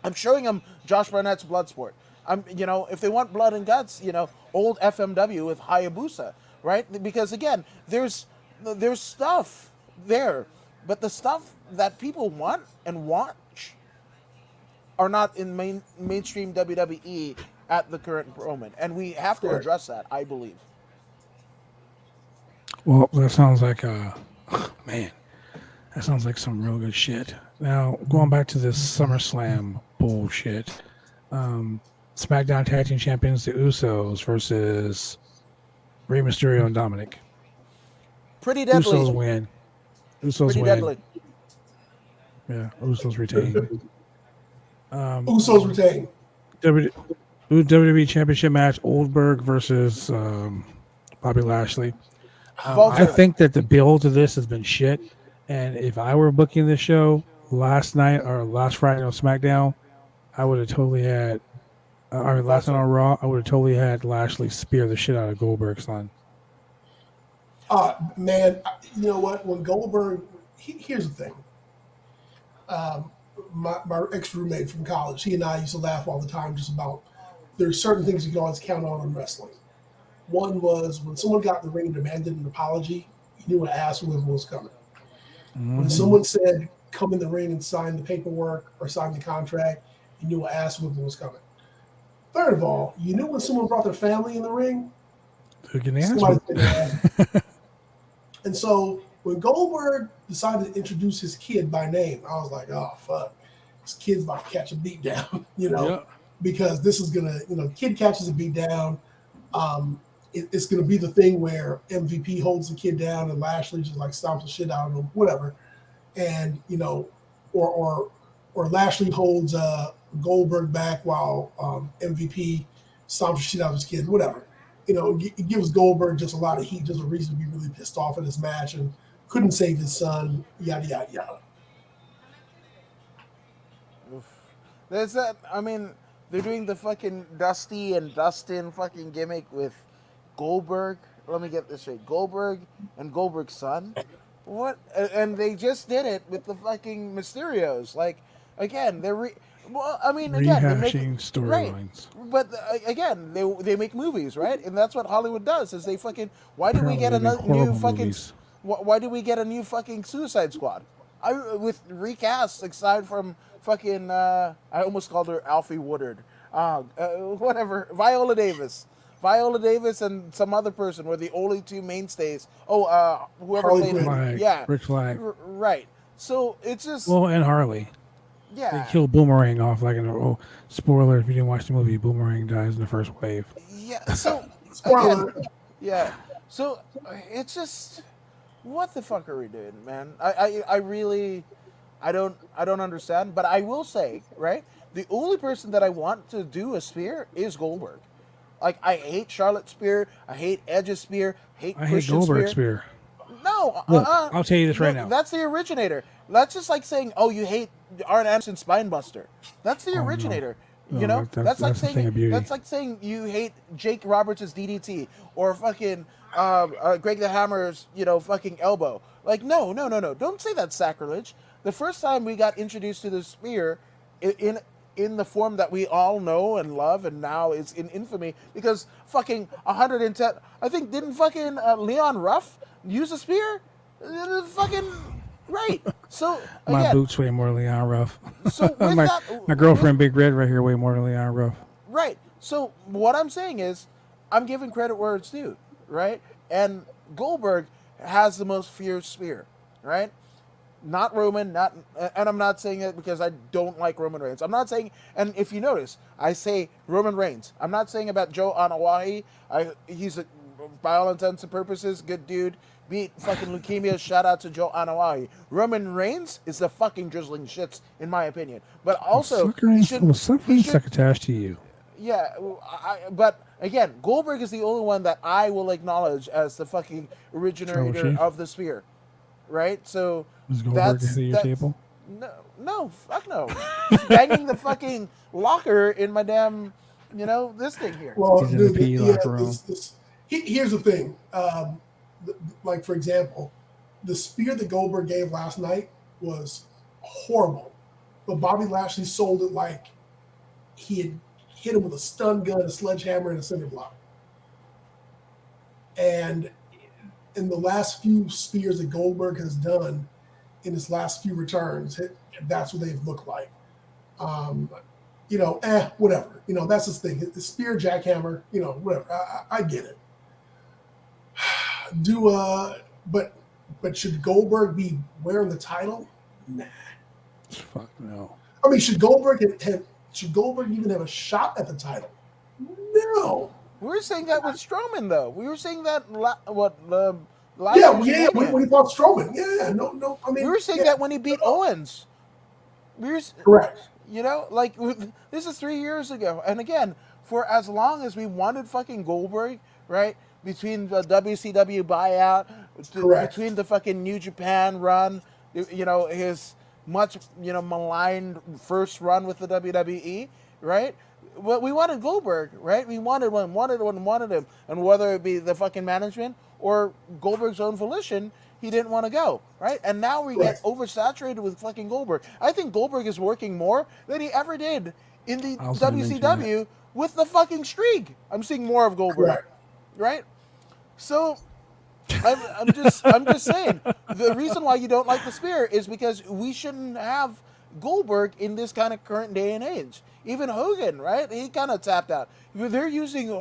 I'm showing them Josh Barnett's Bloodsport. You know, if they want blood and guts, you know, old FMW with Hayabusa, right? Because again, there's stuff there, but the stuff that people want and watch are not in mainstream WWE at the current moment, and we have to address that, I believe. Well, that sounds like man, that sounds like some real good shit. Now, going back to this SummerSlam bullshit, SmackDown Tag Team Champions, the Usos versus Rey Mysterio and Dominic. Pretty deadly. Usos win. Pretty deadly. Yeah, Usos retain. Usos retain. WWE Championship match, Goldberg versus Bobby Lashley. I think that the build to this has been shit, and if I were booking this show last night or last Friday on SmackDown, I would have totally had, last night on Raw, I would have totally had Lashley spear the shit out of Goldberg's son. Man, you know what? When Goldberg, here's the thing. My ex-roommate from college, he and I used to laugh all the time just about there's certain things you can always count on in wrestling. One was when someone got in the ring and demanded an apology, you knew an ass whooping was coming. Mm-hmm. When someone said, come in the ring and sign the paperwork or sign the contract, you knew an ass whooping was coming. Third of all, you knew when someone brought their family in the ring, and so when Goldberg decided to introduce his kid by name, I was like, oh, fuck. This kid's about to catch a beat down, you know, because this is going to, you know, kid catches a beat down. It's going to be the thing where MVP holds the kid down and Lashley just like stomps the shit out of him, whatever. And, you know, or Lashley holds Goldberg back while MVP stomps the shit out of his kid, whatever. You know, it gives Goldberg just a lot of heat, just a reason to be really pissed off in this match and couldn't save his son, yada, yada, yada. There's that, I mean, they're doing the fucking Dusty and Dustin fucking gimmick with Goldberg. Let me get this straight. Goldberg and Goldberg's son. What? And they just did it with the fucking Mysterios. Like, again, they're rehashing storylines. Right. But again, they make movies, right? And that's what Hollywood does. Is they fucking. Why did we get another new fucking? Movies. Why did we get a new fucking Suicide Squad? With recasts aside from fucking. I almost called her Alfie Woodard. Whatever. Viola Davis and some other person were the only two mainstays. Whoever Harley played it. Rick Flag. Right. So it's just. Well, and Harley. Yeah. They killed Boomerang off spoiler if you didn't watch the movie, Boomerang dies in the first wave. Yeah. So spoiler. Yeah. So it's just what the fuck are we doing, man? I really don't understand, but I will say, right? The only person that I want to do a spear is Goldberg. Like, I hate Charlotte Spear. I hate Edge's Spear. I hate Goldberg's Spear. No, No, Look, I'll tell you this right now. That's the originator. That's just like saying, "Oh, you hate Arn Anderson's Spinebuster." That's the no. originator. No, You know, that's like the thing saying of beauty. that's like saying you hate Jake Roberts' DDT or fucking Greg the Hammer's, fucking elbow. Like, no. Don't say that's sacrilege. The first time we got introduced to the spear in the form that we all know and love, and now is in infamy because fucking 110. I think didn't fucking Leon Ruff use a spear? Fucking right. So My again, boots way more than Leon Ruff. So with my girlfriend Big Red right here way more than Leon Ruff. Right. So what I'm saying is, I'm giving credit where it's due, right? And Goldberg has the most fierce spear, right? Not Roman, and I'm not saying it because I don't like Roman Reigns. I'm not saying, and if you notice, I say Roman Reigns. I'm not saying about Joe Anawahi. He's by all intents and purposes, good dude. Beat fucking leukemia. Shout out to Joe Anawahi. Roman Reigns is the fucking drizzling shits, in my opinion. But also, suffering succotash to you. Yeah, but again, Goldberg is the only one that I will acknowledge as the fucking originator of the spear, right? So is Goldberg at your table? No, fuck no. He's banging the fucking locker in my damn, this thing here. Well, he's in the PE locker room. Here's the thing. Like, for example, the spear that Goldberg gave last night was horrible, but Bobby Lashley sold it like he had hit him with a stun gun, a sledgehammer, and a cinder block. And in the last few spears that Goldberg has done in his last few returns, that's what they've looked like. Whatever. That's his thing. The spear, jackhammer, whatever. I get it. But should Goldberg be wearing the title? Nah. Fuck no. I mean, should Goldberg even have a shot at the title? No. We were saying that with Strowman, though. We were saying that last when he fought Strowman. Yeah, no. I mean, we were saying that when he beat Owens. Correct. This is 3 years ago, and again, for as long as we wanted fucking Goldberg, right? Between the WCW buyout, between the fucking New Japan run, his much maligned first run with the WWE, right? Well, we wanted Goldberg, right? We wanted him, and whether it be the fucking management or Goldberg's own volition, he didn't want to go, right? And now we get oversaturated with fucking Goldberg. I think Goldberg is working more than he ever did in the WCW with the fucking streak. I'm seeing more of Goldberg, right? So I'm just saying the reason why you don't like the spear is because we shouldn't have Goldberg in this kind of current day and age. Even Hogan, right? He kind of tapped out. They're using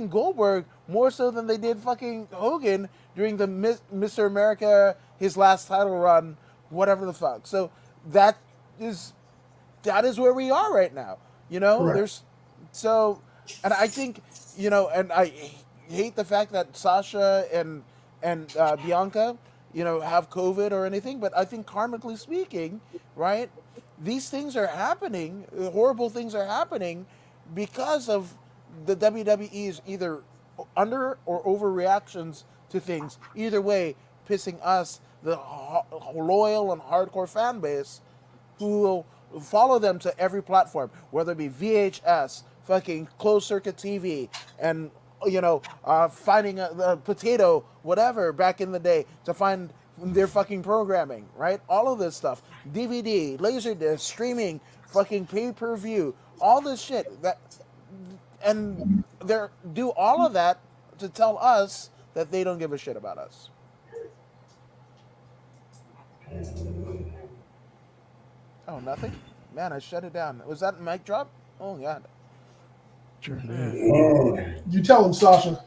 Goldberg more so than they did fucking Hogan during the Mr. America, his last title run, whatever the fuck. So that is where we are right now. And I think and I hate the fact that Sasha and Bianca, have COVID or anything, but I think karmically speaking, right, these things are happening, horrible things are happening because of the WWE's either under or overreactions to things. Either way, pissing us, the loyal and hardcore fan base, who will follow them to every platform, whether it be VHS, fucking closed circuit TV, and finding a potato, whatever, back in the day to find their fucking programming, right? All of this stuff, DVD, Laserdisc, streaming, fucking pay-per-view, all this shit and they do all of that to tell us that they don't give a shit about us. Oh, nothing? Man, I shut it down. Was that a mic drop? Oh, God. Sure did. You tell him, Sasha.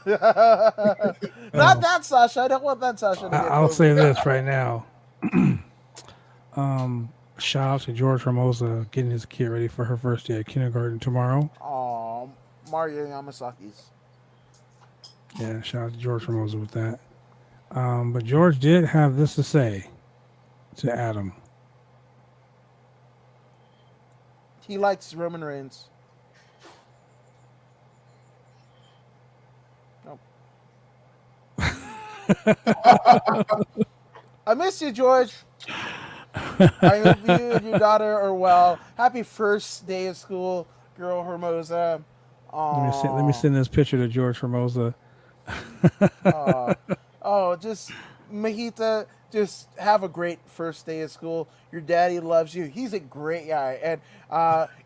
Not that Sasha. I don't want that Sasha to get I'll say this right now. Shout out to George Hermosa getting his kid ready for her first day of kindergarten tomorrow. Oh, Mario Yamasaki's. Yeah, shout out to George Hermosa with that. But George did have this to say to Adam. He likes Roman Reigns. I miss you, George. I hope you and your daughter are well. Happy first day of school, girl Hermosa. Let me send this picture to George Formosa. Just Mahita, just have a great first day of school. Your daddy loves you. He's a great guy. And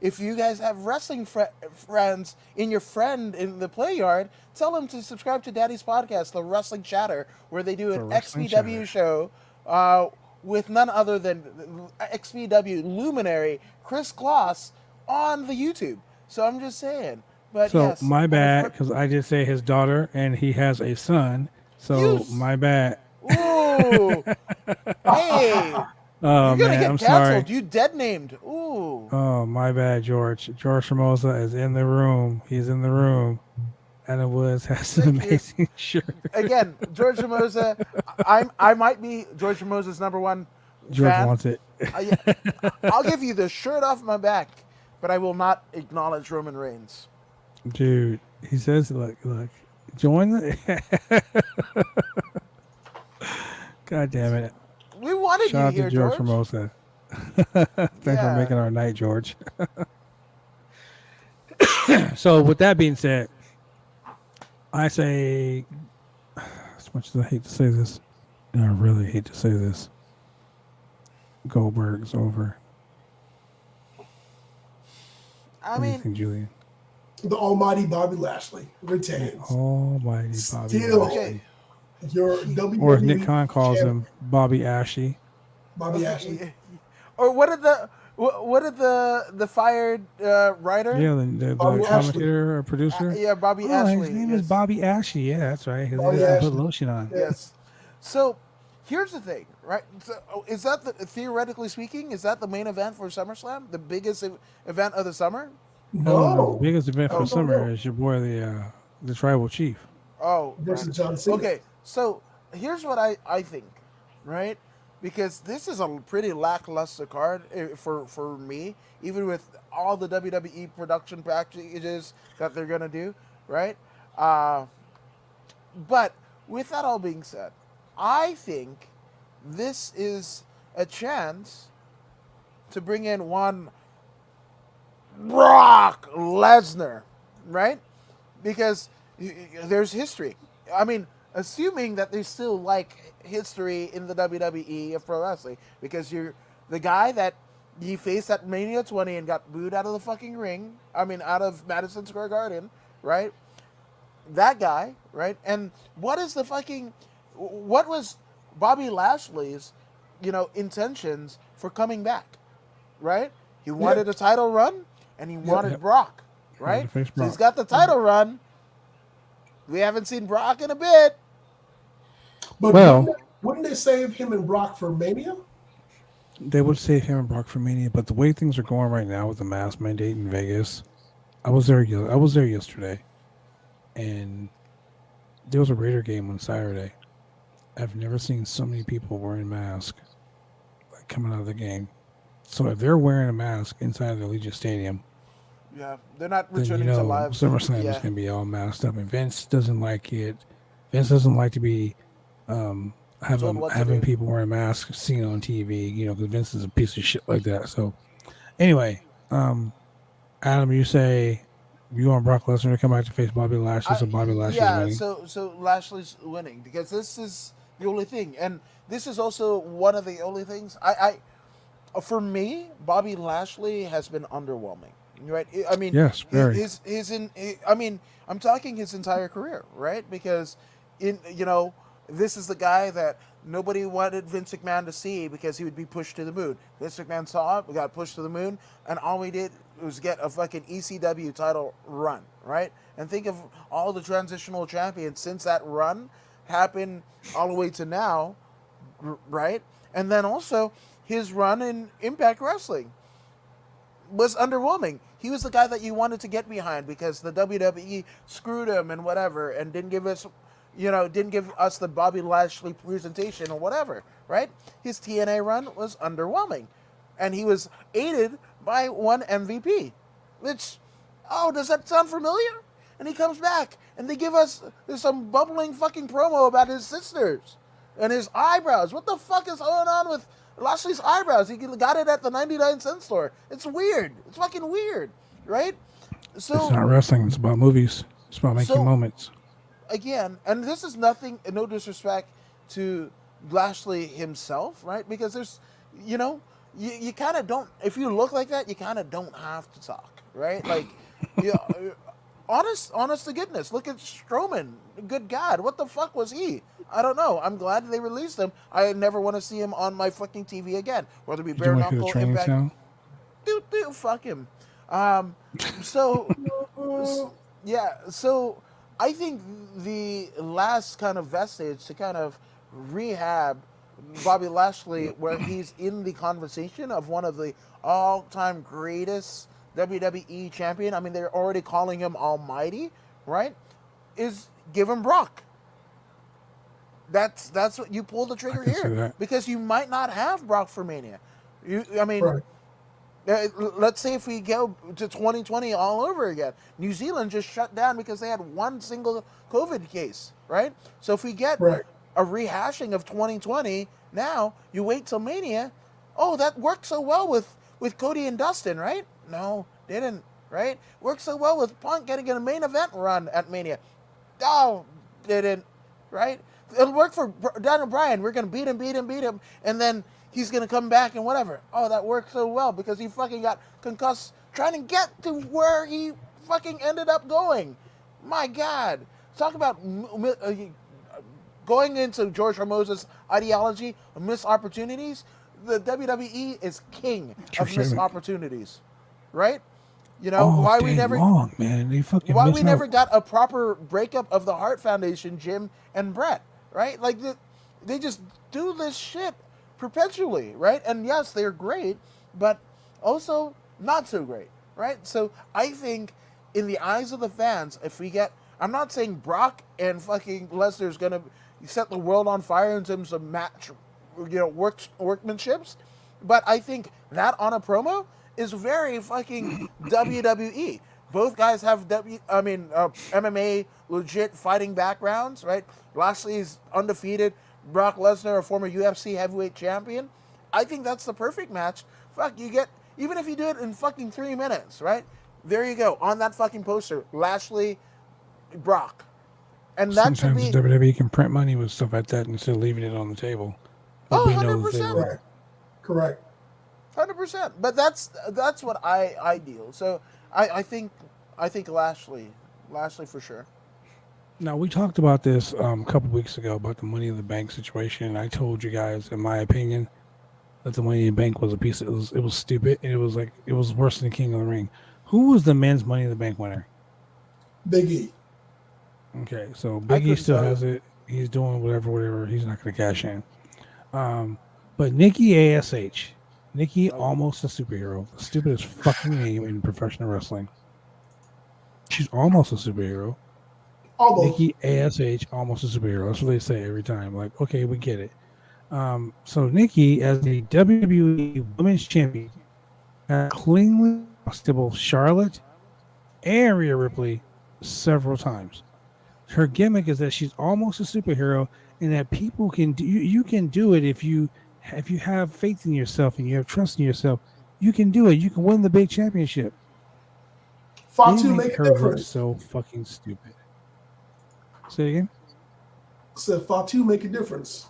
if you guys have wrestling friends in the play yard, tell them to subscribe to Daddy's podcast, The Wrestling Chatter, where they do an XPW show with none other than XPW luminary Chris Kloss on the YouTube. So I'm just saying. But so yes, my bad, because I did say his daughter, and he has a son. So my bad. Ooh. Hey. Oh, You're gonna man, get I'm canceled. sorry. You dead named. Ooh. Oh, my bad, George. George Formosa is in the room. He's in the room. Adam Woods has an amazing shirt. Again, George Formosa. I might be George Formosa's number one George fan. wants it. I'll give you the shirt off my back, but I will not acknowledge Roman Reigns. Dude, he says, look, join the... God damn it. We wanted Shout out you here, to George George. Formosa. Thanks for making our night, George. So, with that being said, I say, as much as I hate to say this, and I really hate to say this, Goldberg's over. I What do you mean, think, Julian? The almighty Bobby Lashley retains. Almighty Bobby Still, Lashley. Your WWE Or as Nick Khan calls champion, him, Bobby Ashley. Bobby Ashley. or what did the fired writer? Yeah, the Bobby commentator or producer. Yeah, Bobby Oh, Ashley. his name yes. is Bobby Ashley. Yeah, that's right. His Bobby name Ashley. put lotion on. Yes. So here's the thing, right? So, is that theoretically speaking, is that the main event for SummerSlam? The biggest event of the summer? No. The biggest event for no, summer no. is your boy, the tribal chief. Oh, Versus John Cena. okay. So here's what I think, right? Because this is a pretty lackluster card for me, even with all the WWE production packages that they're gonna do, right? But with that all being said, I think this is a chance to bring in one Brock Lesnar, right? Because there's history. I mean, assuming that there's still like history in the WWE of pro wrestling, because you're the guy that you faced at Mania 20 and got booed out of the fucking ring. I mean, out of Madison Square Garden, right? That guy, right? And what was Bobby Lashley's, intentions for coming back, right? He wanted a title run, and he wanted Brock, right? face So Brock. he's got the title run. We haven't seen Brock in a bit. But Well- wouldn't they save him and Brock for Mania? They would save him and Brock for Mania, but the way things are going right now with the mask mandate in Vegas, I was there yesterday, and there was a Raider game on Saturday. I've never seen so many people wearing masks coming out of the game. So if they're wearing a mask inside the Allegiant Stadium, Yeah, they're not then returning to live. SummerSlam is Yeah. going to be all masked up. And Vince doesn't like it. Vince doesn't like to be Told what to having do. people wearing masks seen on TV, because Vince is a piece of shit like that. So anyway, Adam, you say you want Brock Lesnar to come back to face Bobby Lashley, so Bobby Lashley's winning. so Lashley's winning because this is the only thing, and this is also one of the only things. For me, Bobby Lashley has been underwhelming. Right? I mean, Yes, very. I'm talking his entire career, right? Because this is the guy that nobody wanted Vince McMahon to see because he would be pushed to the moon. Vince McMahon saw it, we got pushed to the moon, and all we did was get a fucking ECW title run, right? And think of all the transitional champions since that run happened all the way to now, right? And then also his run in Impact Wrestling was underwhelming. He was the guy that you wanted to get behind because the WWE screwed him and whatever, and didn't give us the Bobby Lashley presentation or whatever, right? His TNA run was underwhelming, and he was aided by one MVP. Which, does that sound familiar? and he comes back, and they give us some bubbling fucking promo about his sisters and his eyebrows. What the fuck is going on with Lashley's eyebrows? He got it at the 99-cent store. It's weird. It's fucking weird, right? So it's not wrestling. It's about movies. It's about making moments. Again, and this is nothing, no disrespect to Lashley himself, right? Because there's, you kind of don't, if you look like that, you kind of don't have to talk, right? Like, honest to goodness, look at Strowman. Good God, what the fuck was he? I don't know. I'm glad they released him. I never want to see him on my fucking TV again, whether it be bare knuckle, Impact. Dude, fuck him. So I think the last kind of vestige to kind of rehab Bobby Lashley, where he's in the conversation of one of the all-time greatest WWE champion. I mean, they're already calling him Almighty, right? Is give him Brock. That's what you pull the trigger here, because you might not have Brock for Mania. Right. Let's say if we go to 2020 all over again, New Zealand just shut down because they had one single COVID case, right? So if we get a rehashing of 2020 now, you wait till Mania. Oh, that worked so well with Cody and Dustin, right? No, didn't, right? Worked so well with Punk getting a main event run at Mania. Oh, didn't, right? It'll work for Daniel Bryan. We're going to beat him, and then he's going to come back and whatever. Oh, that worked so well because he fucking got concussed trying to get to where he fucking ended up going. My God. Talk about going into George Hermosa's ideology of missed opportunities. The WWE is king of missed opportunities, right? Why we never never got a proper breakup of the Hart Foundation, Jim and Brett, right? Like they just do this shit perpetually, right? And yes, they're great, but also not so great, right? So I think in the eyes of the fans, if we get, I'm not saying Brock and fucking Lesnar is going to set the world on fire in terms of match, workmanships, but I think that on a promo is very fucking WWE. Both guys have MMA legit fighting backgrounds, right? Lashley's undefeated. Brock Lesnar, a former UFC heavyweight champion. I think that's the perfect match. Fuck, you get, even if you do it in fucking 3 minutes, right? There you go, on that fucking poster, Lashley, Brock. And that sometimes should be... WWE can print money with stuff like that instead of leaving it on the table. But 100%. Correct. 100%. But that's what I deal. So I think Lashley for sure. Now, we talked about this a couple weeks ago about the Money in the Bank situation. I told you guys, in my opinion, that the Money in the Bank was a piece of, it was stupid, and it was worse than the King of the Ring. Who was the men's Money in the Bank winner? Big E. Okay, so Big E still has it. He's doing whatever. He's not going to cash in. But Nikki ASH. Nikki, almost a superhero. The stupidest fucking name in professional wrestling. She's almost a superhero. Almost. Nikki ASH, almost a superhero. That's what they say every time. Like, okay, we get it. So Nikki, as the WWE Women's Champion, cleanly lost to both Charlotte and Rhea Ripley several times. Her gimmick is that she's almost a superhero, and that people can do. You can do it if you have faith in yourself and you have trust in yourself. You can do it. You can win the big championship. Fatu make her a difference. Look so fucking stupid. Say it again. Said Fatu make a difference.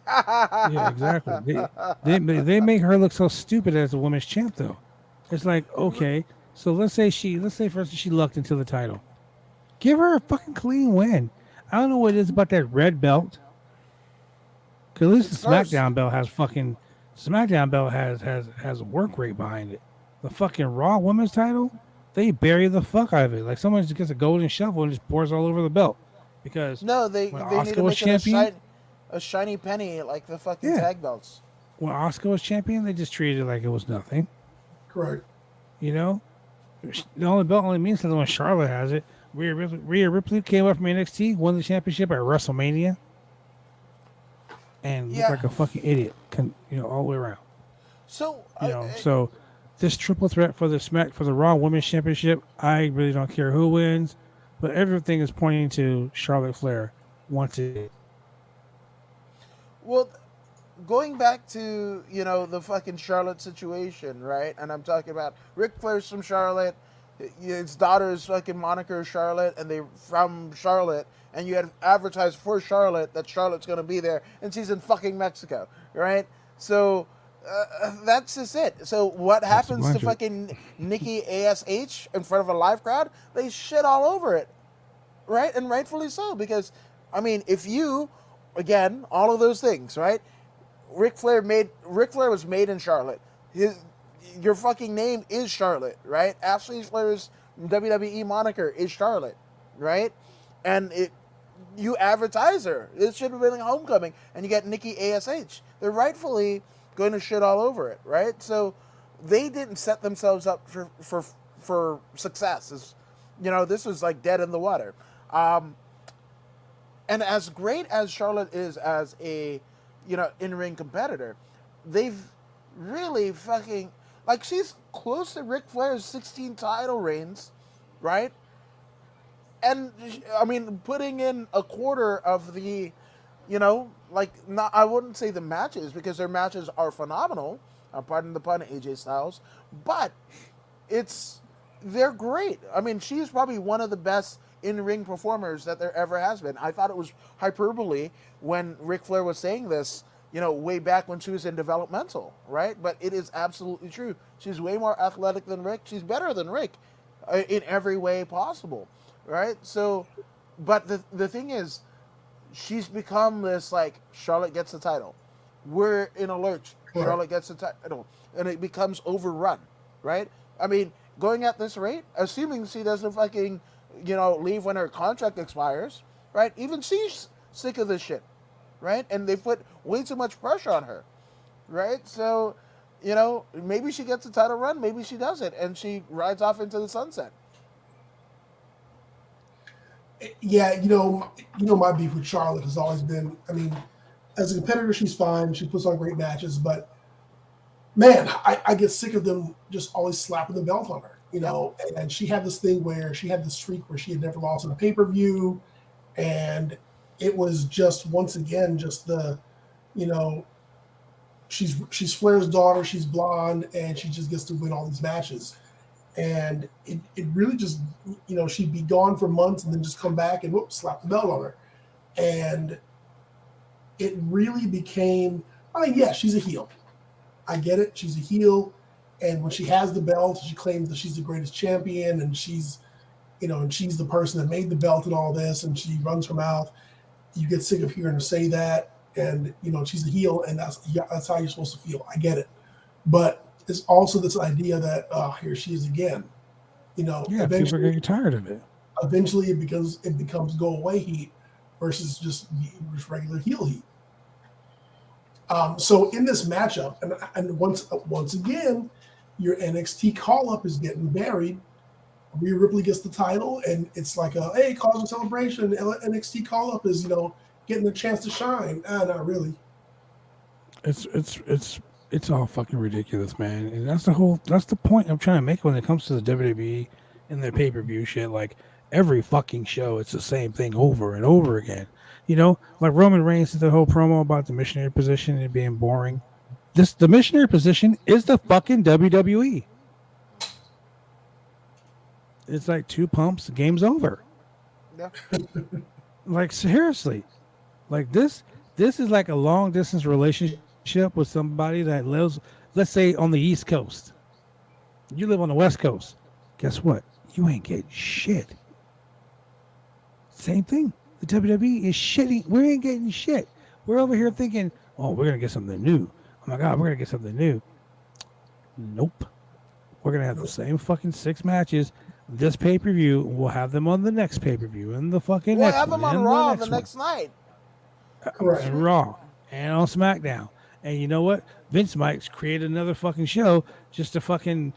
Yeah, exactly. They make her look so stupid as a women's champ, though. It's like, okay, so let's say for instance she lucked into the title. Give her a fucking clean win. I don't know what it is about that red belt. Because at least the SmackDown belt has a work rate behind it. The fucking Raw Women's title, they bury the fuck out of it. Like someone just gets a golden shovel and just pours all over the belt. Because they need to make it a shiny penny like the fucking tag belts. When Asuka was champion, they just treated it like it was nothing. Correct. You know, the only belt only means something when Charlotte has it. Rhea Ripley came up from NXT, won the championship at WrestleMania, and looked like a fucking idiot. All the way around. So so this triple threat for the Raw Women's Championship, I really don't care who wins. but everything is pointing to Charlotte Flair once again. Well, going back to, the fucking Charlotte situation, right? And I'm talking about Ric Flair's from Charlotte, his daughter's fucking moniker is Charlotte, and they from Charlotte, and you had advertised for Charlotte that Charlotte's going to be there, and she's in fucking Mexico, right? So that's just it. So what happens to fucking Nikki ASH in front of a live crowd? They shit all over it, right? And rightfully so, because, I mean, if you, again, all of those things, right? Ric Flair was made in Charlotte. Your fucking name is Charlotte, right? Ashley Flair's WWE moniker is Charlotte, right? And you advertise her. It should have been a homecoming, and you get Nikki ASH. They're rightfully going to shit all over it, right? So they didn't set themselves up for success. This was like dead in the water. And as great as Charlotte is as a in-ring competitor, they've really fucking, like, she's close to Ric Flair's 16 title reigns, right? And I mean, putting in a quarter of the, I wouldn't say the matches, because their matches are phenomenal. Pardon the pun, AJ Styles, but they're great. I mean, she's probably one of the best in-ring performers that there ever has been. I thought it was hyperbole when Ric Flair was saying this, way back when she was in developmental, right? But it is absolutely true. She's way more athletic than Ric. She's better than Ric in every way possible, right? So, but the thing is, she's become this, like, Charlotte gets the title. We're in a lurch. Right. Charlotte gets the title. And it becomes overrun, right? I mean, going at this rate, assuming she doesn't fucking, leave when her contract expires, right? Even she's sick of this shit, right? And they put way too much pressure on her, right? So, maybe she gets a title run, maybe she doesn't, and she rides off into the sunset. Yeah, my beef with Charlotte has always been, I mean, as a competitor, she's fine. She puts on great matches, but man, I get sick of them just always slapping the belt on her, and she had this thing where she had this streak where she had never lost in a pay-per-view, and it was just, once again, just the, she's Flair's daughter, she's blonde, and she just gets to win all these matches. And it really just, she'd be gone for months and then just come back and whoops, slap the belt on her. And it really became, I mean, yeah, she's a heel. I get it. She's a heel. And when she has the belt, she claims that she's the greatest champion, and she's, and she's the person that made the belt and all this, and she runs her mouth. You get sick of hearing her say that, and, she's a heel, and that's how you're supposed to feel. I get it. But it's also this idea that, here she is again. Yeah, people are getting tired of it. Eventually it becomes go away heat versus just regular heel heat. So in this matchup, and once again, your NXT call-up is getting buried. Rhea Ripley gets the title, and it's like hey, cause of celebration. NXT call-up is, getting a chance to shine. Not really. It's all fucking ridiculous, man. And that's the point I'm trying to make when it comes to the WWE and their pay-per-view shit. Like, every fucking show, it's the same thing over and over again. Like Roman Reigns did the whole promo about the missionary position and it being boring. The missionary position is the fucking WWE. It's like 2 pumps, the game's over. Yeah. Like, seriously. Like, this is like a long distance relationship with somebody that lives, let's say, on the East Coast. You live on the West Coast. Guess what? You ain't getting shit. Same thing. The WWE is shitting. We ain't getting shit. We're over here thinking, oh, we're going to get something new. Oh my God, we're going to get something new. Nope. We're going to have the same fucking 6 matches. This pay-per-view, we'll have them on the next pay-per-view and the fucking we'll next have them on Raw the next night. Correct. And Raw and on SmackDown. And you know what? Vince might create another fucking show just to fucking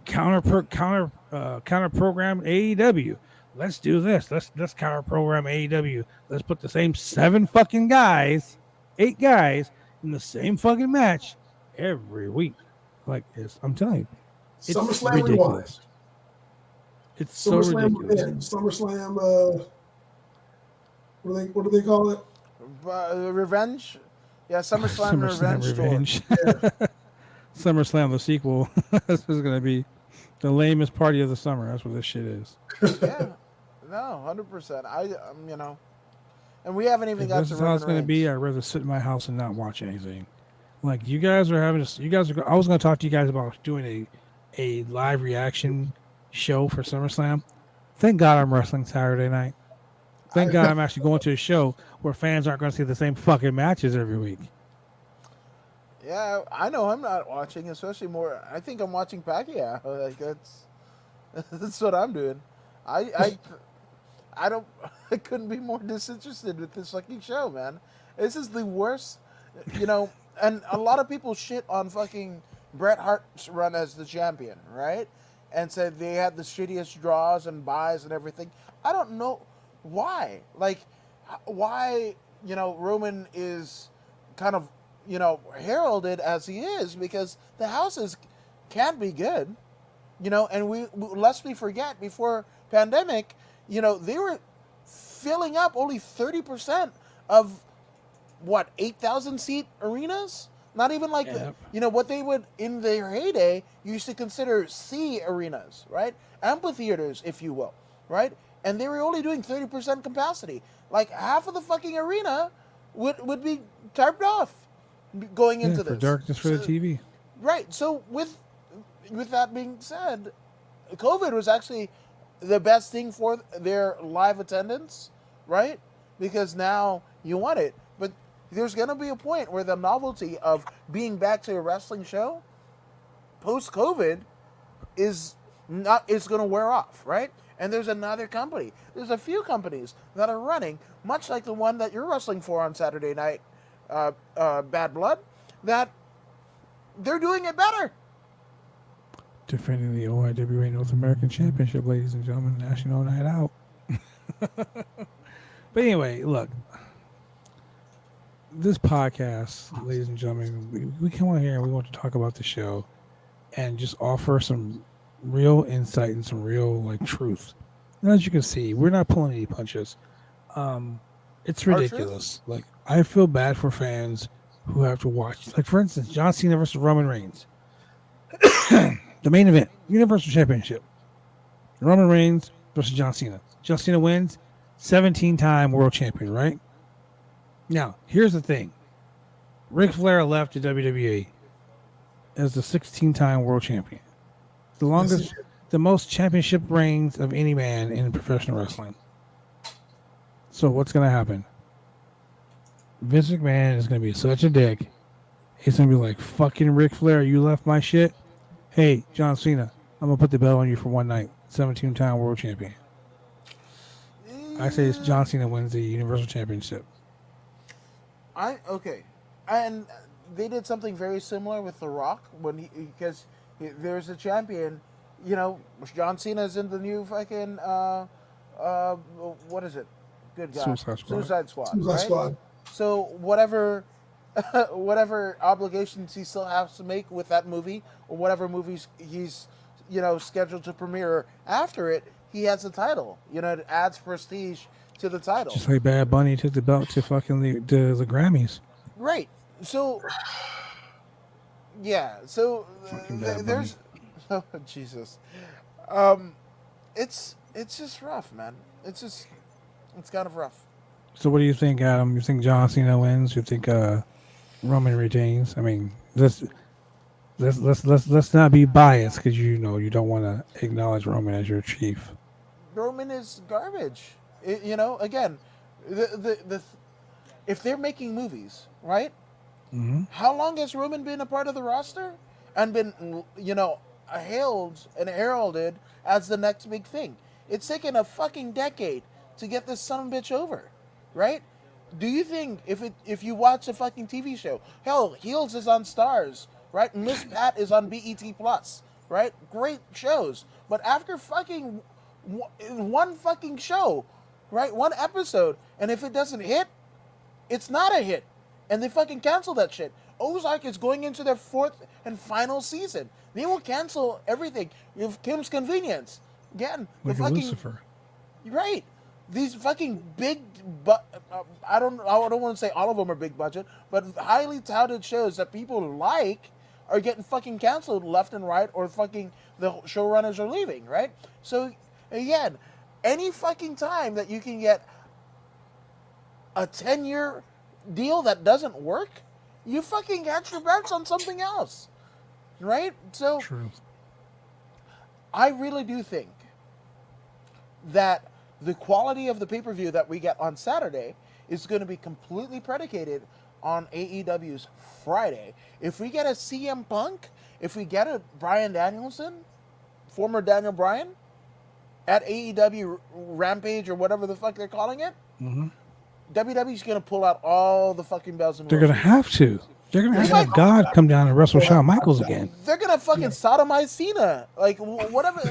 counter program AEW. Let's do this. Let's counter program AEW. Let's put the same 8 guys in the same fucking match every week. Like this, I'm telling you, it's SummerSlam ridiculous. It's so SummerSlam ridiculous. SummerSlam. What do they call it? Revenge. Yeah, SummerSlam SummerSlam Revenge Tour. Revenge. SummerSlam, the sequel. This is going to be the lamest party of the summer. That's what this shit is. Yeah, no, 100%. You know, and we haven't even If got this to is how it's Roman going to be, I'd Reigns. rather sit in my house and not watch anything. Like you guys are having, I was going to talk to you guys about doing a live reaction show for SummerSlam. Thank God I'm wrestling Saturday night. Thank God I'm actually going to a show where fans aren't going to see the same fucking matches every week. Yeah, I know I'm not watching, especially more. I think I'm watching Pacquiao. Like that's what I'm doing. I don't. I couldn't be more disinterested with this fucking show, man. This is the worst, you know. And a lot of people shit on fucking Bret Hart's run as the champion, right? And said they had the shittiest draws and buys and everything. I don't know why. Like, why, you know, Roman is kind of, you know, heralded as he is, because the houses can be good, you know, and lest we forget, before pandemic, you know, they were filling up only 30% of what, 8,000 seat arenas? Not even like the, you know, what they would in their heyday used to consider C arenas, right? Amphitheaters, if you will, right? And they were only doing 30% capacity. Like half of the fucking arena would be tarped off going into for this. just for the TV. Right. So with that being said, COVID was actually the best thing for their live attendance, right? Because now you want it. But there's going to be a point where the novelty of being back to a wrestling show post-COVID is going to wear off, right? And there's another company. There's a few companies that are running, much like the one that you're wrestling for on Saturday night, Bad Blood, that they're doing it better. Defending the OIWA North American Championship, ladies and gentlemen, National Night Out. But anyway, look, this podcast, ladies and gentlemen, we come on here and we want to talk about the show and just offer some real insight and some real like truth. And as you can see, we're not pulling any punches. It's ridiculous. Like, I feel bad for fans who have to watch. Like, for instance, John Cena versus Roman Reigns. The main event, Universal Championship. Roman Reigns versus John Cena. John Cena wins, 17-time world champion, right? Now, here's the thing. Ric Flair left the WWE as the 16-time world champion. The longest, the most championship reigns of any man in professional wrestling. So what's going to happen? Vince McMahon is going to be such a dick. He's going to be like, fucking Ric Flair, you left my shit? Hey, John Cena, I'm going to put the belt on you for one night. 17-time world champion. I say it's John Cena wins the Universal Championship. Okay. And they did something very similar with The Rock because there's a champion, you know, John Cena's in the new fucking, what is it? Good God. Suicide Squad. So whatever obligations he still has to make with that movie, or whatever movies he's, you know, scheduled to premiere after it, he has a title. You know, it adds prestige to the title. Just like Bad Bunny took the belt to fucking the Grammys. Right. So, yeah. So there's, oh Jesus, it's just rough, man. It's kind of rough. So what do you think, Adam? You think John Cena wins? You think Roman retains? I mean, let's not be biased, because you know you don't want to acknowledge Roman as your chief. Roman is garbage. You know, again, if they're making movies, right? Mm-hmm. How long has Roman been a part of the roster and been, you know, hailed and heralded as the next big thing? It's taken a fucking decade to get this son of a bitch over, right? Do you think if you watch a fucking TV show, hell, Heels is on Stars, right? Miss Pat is on BET Plus, right? Great shows, but after fucking one fucking show, right? One episode, and if it doesn't hit, it's not a hit, and they fucking cancel that shit. Ozark is going into their 4th and final season. They will cancel everything. You have Kim's Convenience. Again, Like the a fucking Lucifer. right. These fucking big, I don't want to say all of them are big budget, but highly touted shows that people like are getting fucking canceled left and right, or fucking the showrunners are leaving, right? So again, any fucking time that you can get a 10-year deal that doesn't work, you fucking catch your bets on something else, right? So True. I really do think that the quality of the pay-per-view that we get on Saturday is going to be completely predicated on AEW's Friday. If we get a CM Punk, if we get a Bryan Danielson, former Daniel Bryan, at AEW Rampage or whatever the fuck they're calling it, WWE's going to pull out all the fucking bells and They're whistles. going to have to. They're going to have God come down and wrestle Shawn Michaels again. They're going to fucking sodomize Cena. Like, whatever.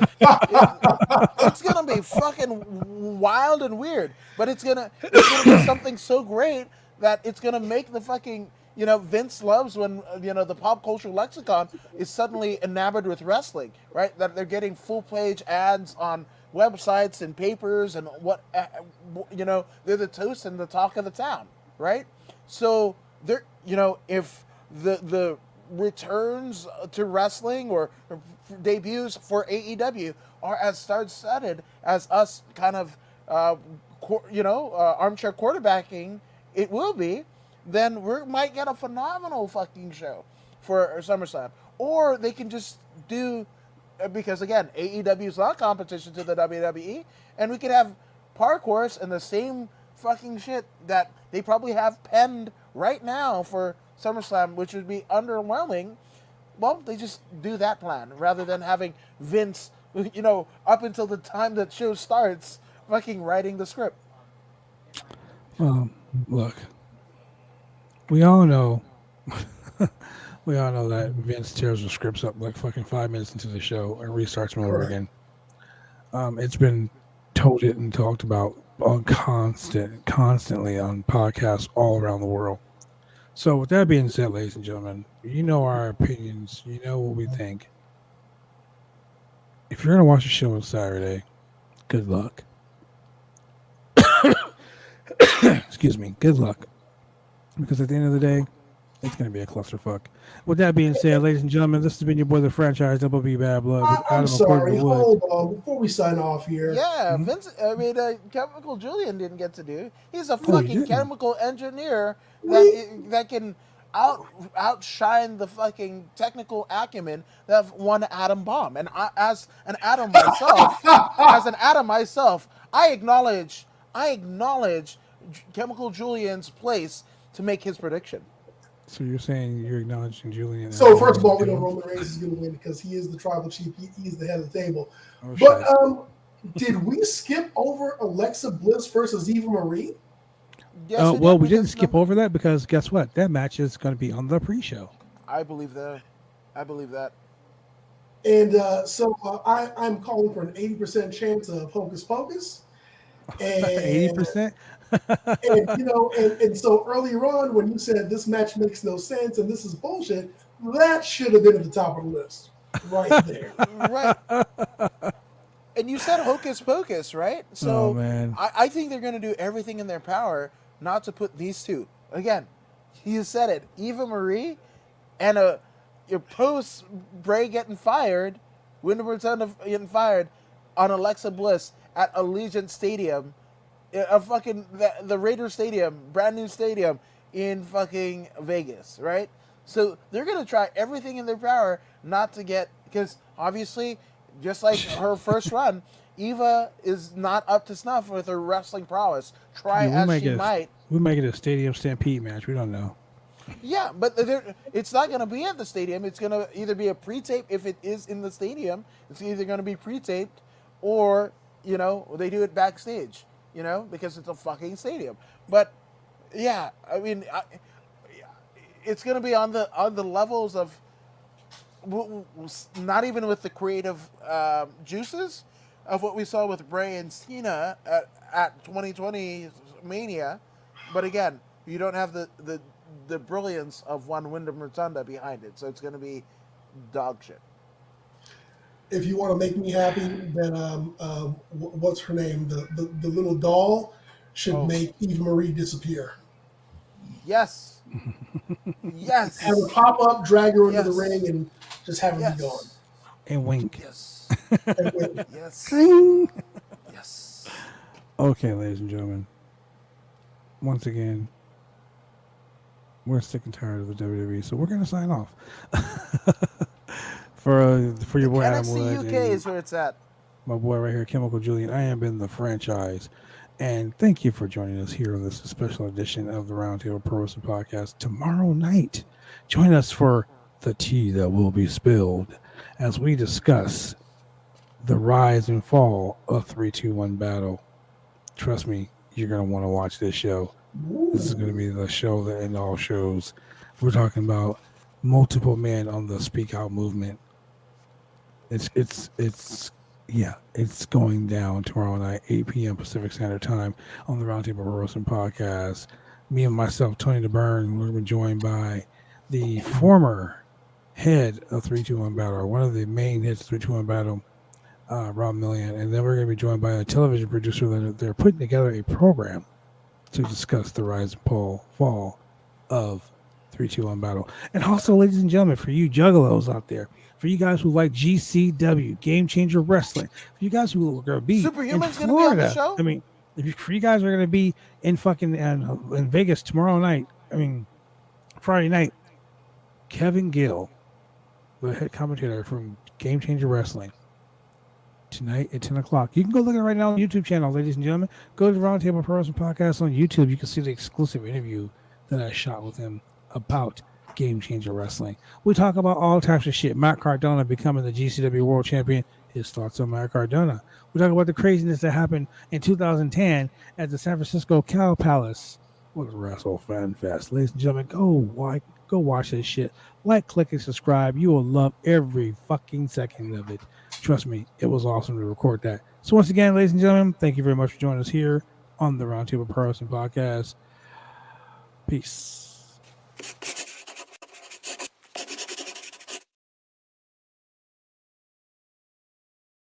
It's going to be fucking wild and weird. But it's gonna be something so great that it's going to make the fucking, Vince loves when, the pop culture lexicon is suddenly enamored with wrestling, right? That they're getting full-page ads on websites and papers and they're the toast and the talk of the town, right? So they're, if the returns to wrestling or debuts for AEW are as star-studded as us kind of, armchair quarterbacking it will be, then we might get a phenomenal fucking show for SummerSlam. Or they can just do, because again, AEW is not competition to the WWE, and we could have Park Horse and the same fucking shit that they probably have penned right now for SummerSlam, which would be underwhelming. Well, they just do that plan rather than having Vince, up until the time that show starts, fucking writing the script. Look, we all know that Vince tears the scripts up like fucking 5 minutes into the show and restarts them over again. It's been toted and talked about constantly on podcasts all around the world. So with that being said, ladies and gentlemen, you know our opinions, you know what we think. If you're going to watch the show on Saturday, good luck. Excuse me, good luck. Because at the end of the day, it's going to be a clusterfuck. With that being said, ladies and gentlemen, this has been your boy, the franchise, Double B Bad Blood. With I'm Adam sorry, Wood. hold on. Before we sign off here. Yeah, Vince, Chemical Julian didn't get to do. He's a fucking chemical engineer that can outshine the fucking technical acumen of one atom bomb. And as an atom myself, I acknowledge Chemical Julian's place to make his prediction. So you're saying you're acknowledging Julian? So first of all, we know Roman Reigns is going to win because he is the tribal chief. He's the head of the table. Oh, but did we skip over Alexa Bliss versus Eva Marie? Yes, we didn't skip over that because guess what? That match is going to be on the pre-show. I believe that. And I'm calling for an 80% chance of Hocus Pocus. 80%? and so earlier on when you said this match makes no sense and this is bullshit, that should have been at the top of the list right there. Right. And you said Hocus Pocus, right? So man. I think they're going to do everything in their power not to put these two. Again, you said it. Eva Marie and your post Bray getting fired, Wyndham Rotunda getting fired on Alexa Bliss at Allegiant Stadium, the Raiders Stadium, brand new stadium in fucking Vegas, right? So they're gonna try everything in their power not to get, because obviously, just like her first run, Eva is not up to snuff with her wrestling prowess. We might get a stadium stampede match. We don't know. Yeah, but it's not going to be at the stadium. It's going to either be a pre-tape if it is in the stadium. It's either going to be pre-taped or, they do it backstage, because it's a fucking stadium. But, yeah, I mean, it's going to be on the levels of, not even with the creative juices of what we saw with Bray and Cena at 2020 Mania. But again, you don't have the brilliance of one Wyndham Rotunda behind it, so it's going to be dog shit. if you want to make me happy, then what's her name? The little doll should make Eva Marie disappear. Yes. Yes. Have her pop up, drag her into the Yes. ring, and just have her Yes. be gone. And wink. Yes. And wait, Yes. Yes. Okay, ladies and gentlemen. Once again, we're sick and tired of the WWE, so we're gonna sign off. for your boy Adam Wood, NXT UK is where it's at. my boy right here, Chemical Julian. I am in the franchise, and thank you for joining us here on this special edition of the Roundtable Pro Wrestling Podcast. Tomorrow night, join us for the tea that will be spilled as we discuss the rise and fall of 3-2-1 Battle. Trust me, you're gonna want to watch this show. This is going to be the show that end all shows. We're talking about multiple men on the Speak Out movement. It's going down tomorrow night, 8 p.m. Pacific Standard Time on the Roundtable Pro Wrestling Podcast. Me and myself, Tony DeBurn, we're going to be joined by the former head of 3-2-1 Battle, or one of the main heads of 3-2-1 Battle, Rob Millian, and then we're going to be joined by a television producer that they're putting together a program to discuss the rise and fall of 3-2-1 Battle. And also, ladies and gentlemen, for you juggalos out there, for you guys who like GCW, Game Changer Wrestling, for you guys who are going to be Superhuman's in going to be on the Florida, show? I mean, for you guys who are going to be in fucking in Vegas tomorrow night, Friday night, Kevin Gill, the head commentator from Game Changer Wrestling, tonight at 10 o'clock. You can go look at it right now on the YouTube channel, ladies and gentlemen. Go to the Roundtable Pro Wrestling Podcast on YouTube. You can see the exclusive interview that I shot with him about Game Changer Wrestling. We talk about all types of shit. Matt Cardona becoming the GCW World Champion. His thoughts on Matt Cardona. We talk about the craziness that happened in 2010 at the San Francisco Cow Palace with Wrestle Fan Fest. Ladies and gentlemen, go watch this shit. Like, click, and subscribe. You will love every fucking second of it. Trust me, it was awesome to record that. So once again, ladies and gentlemen, thank you very much for joining us here on the Roundtable Pro Wrestling Podcast. Peace.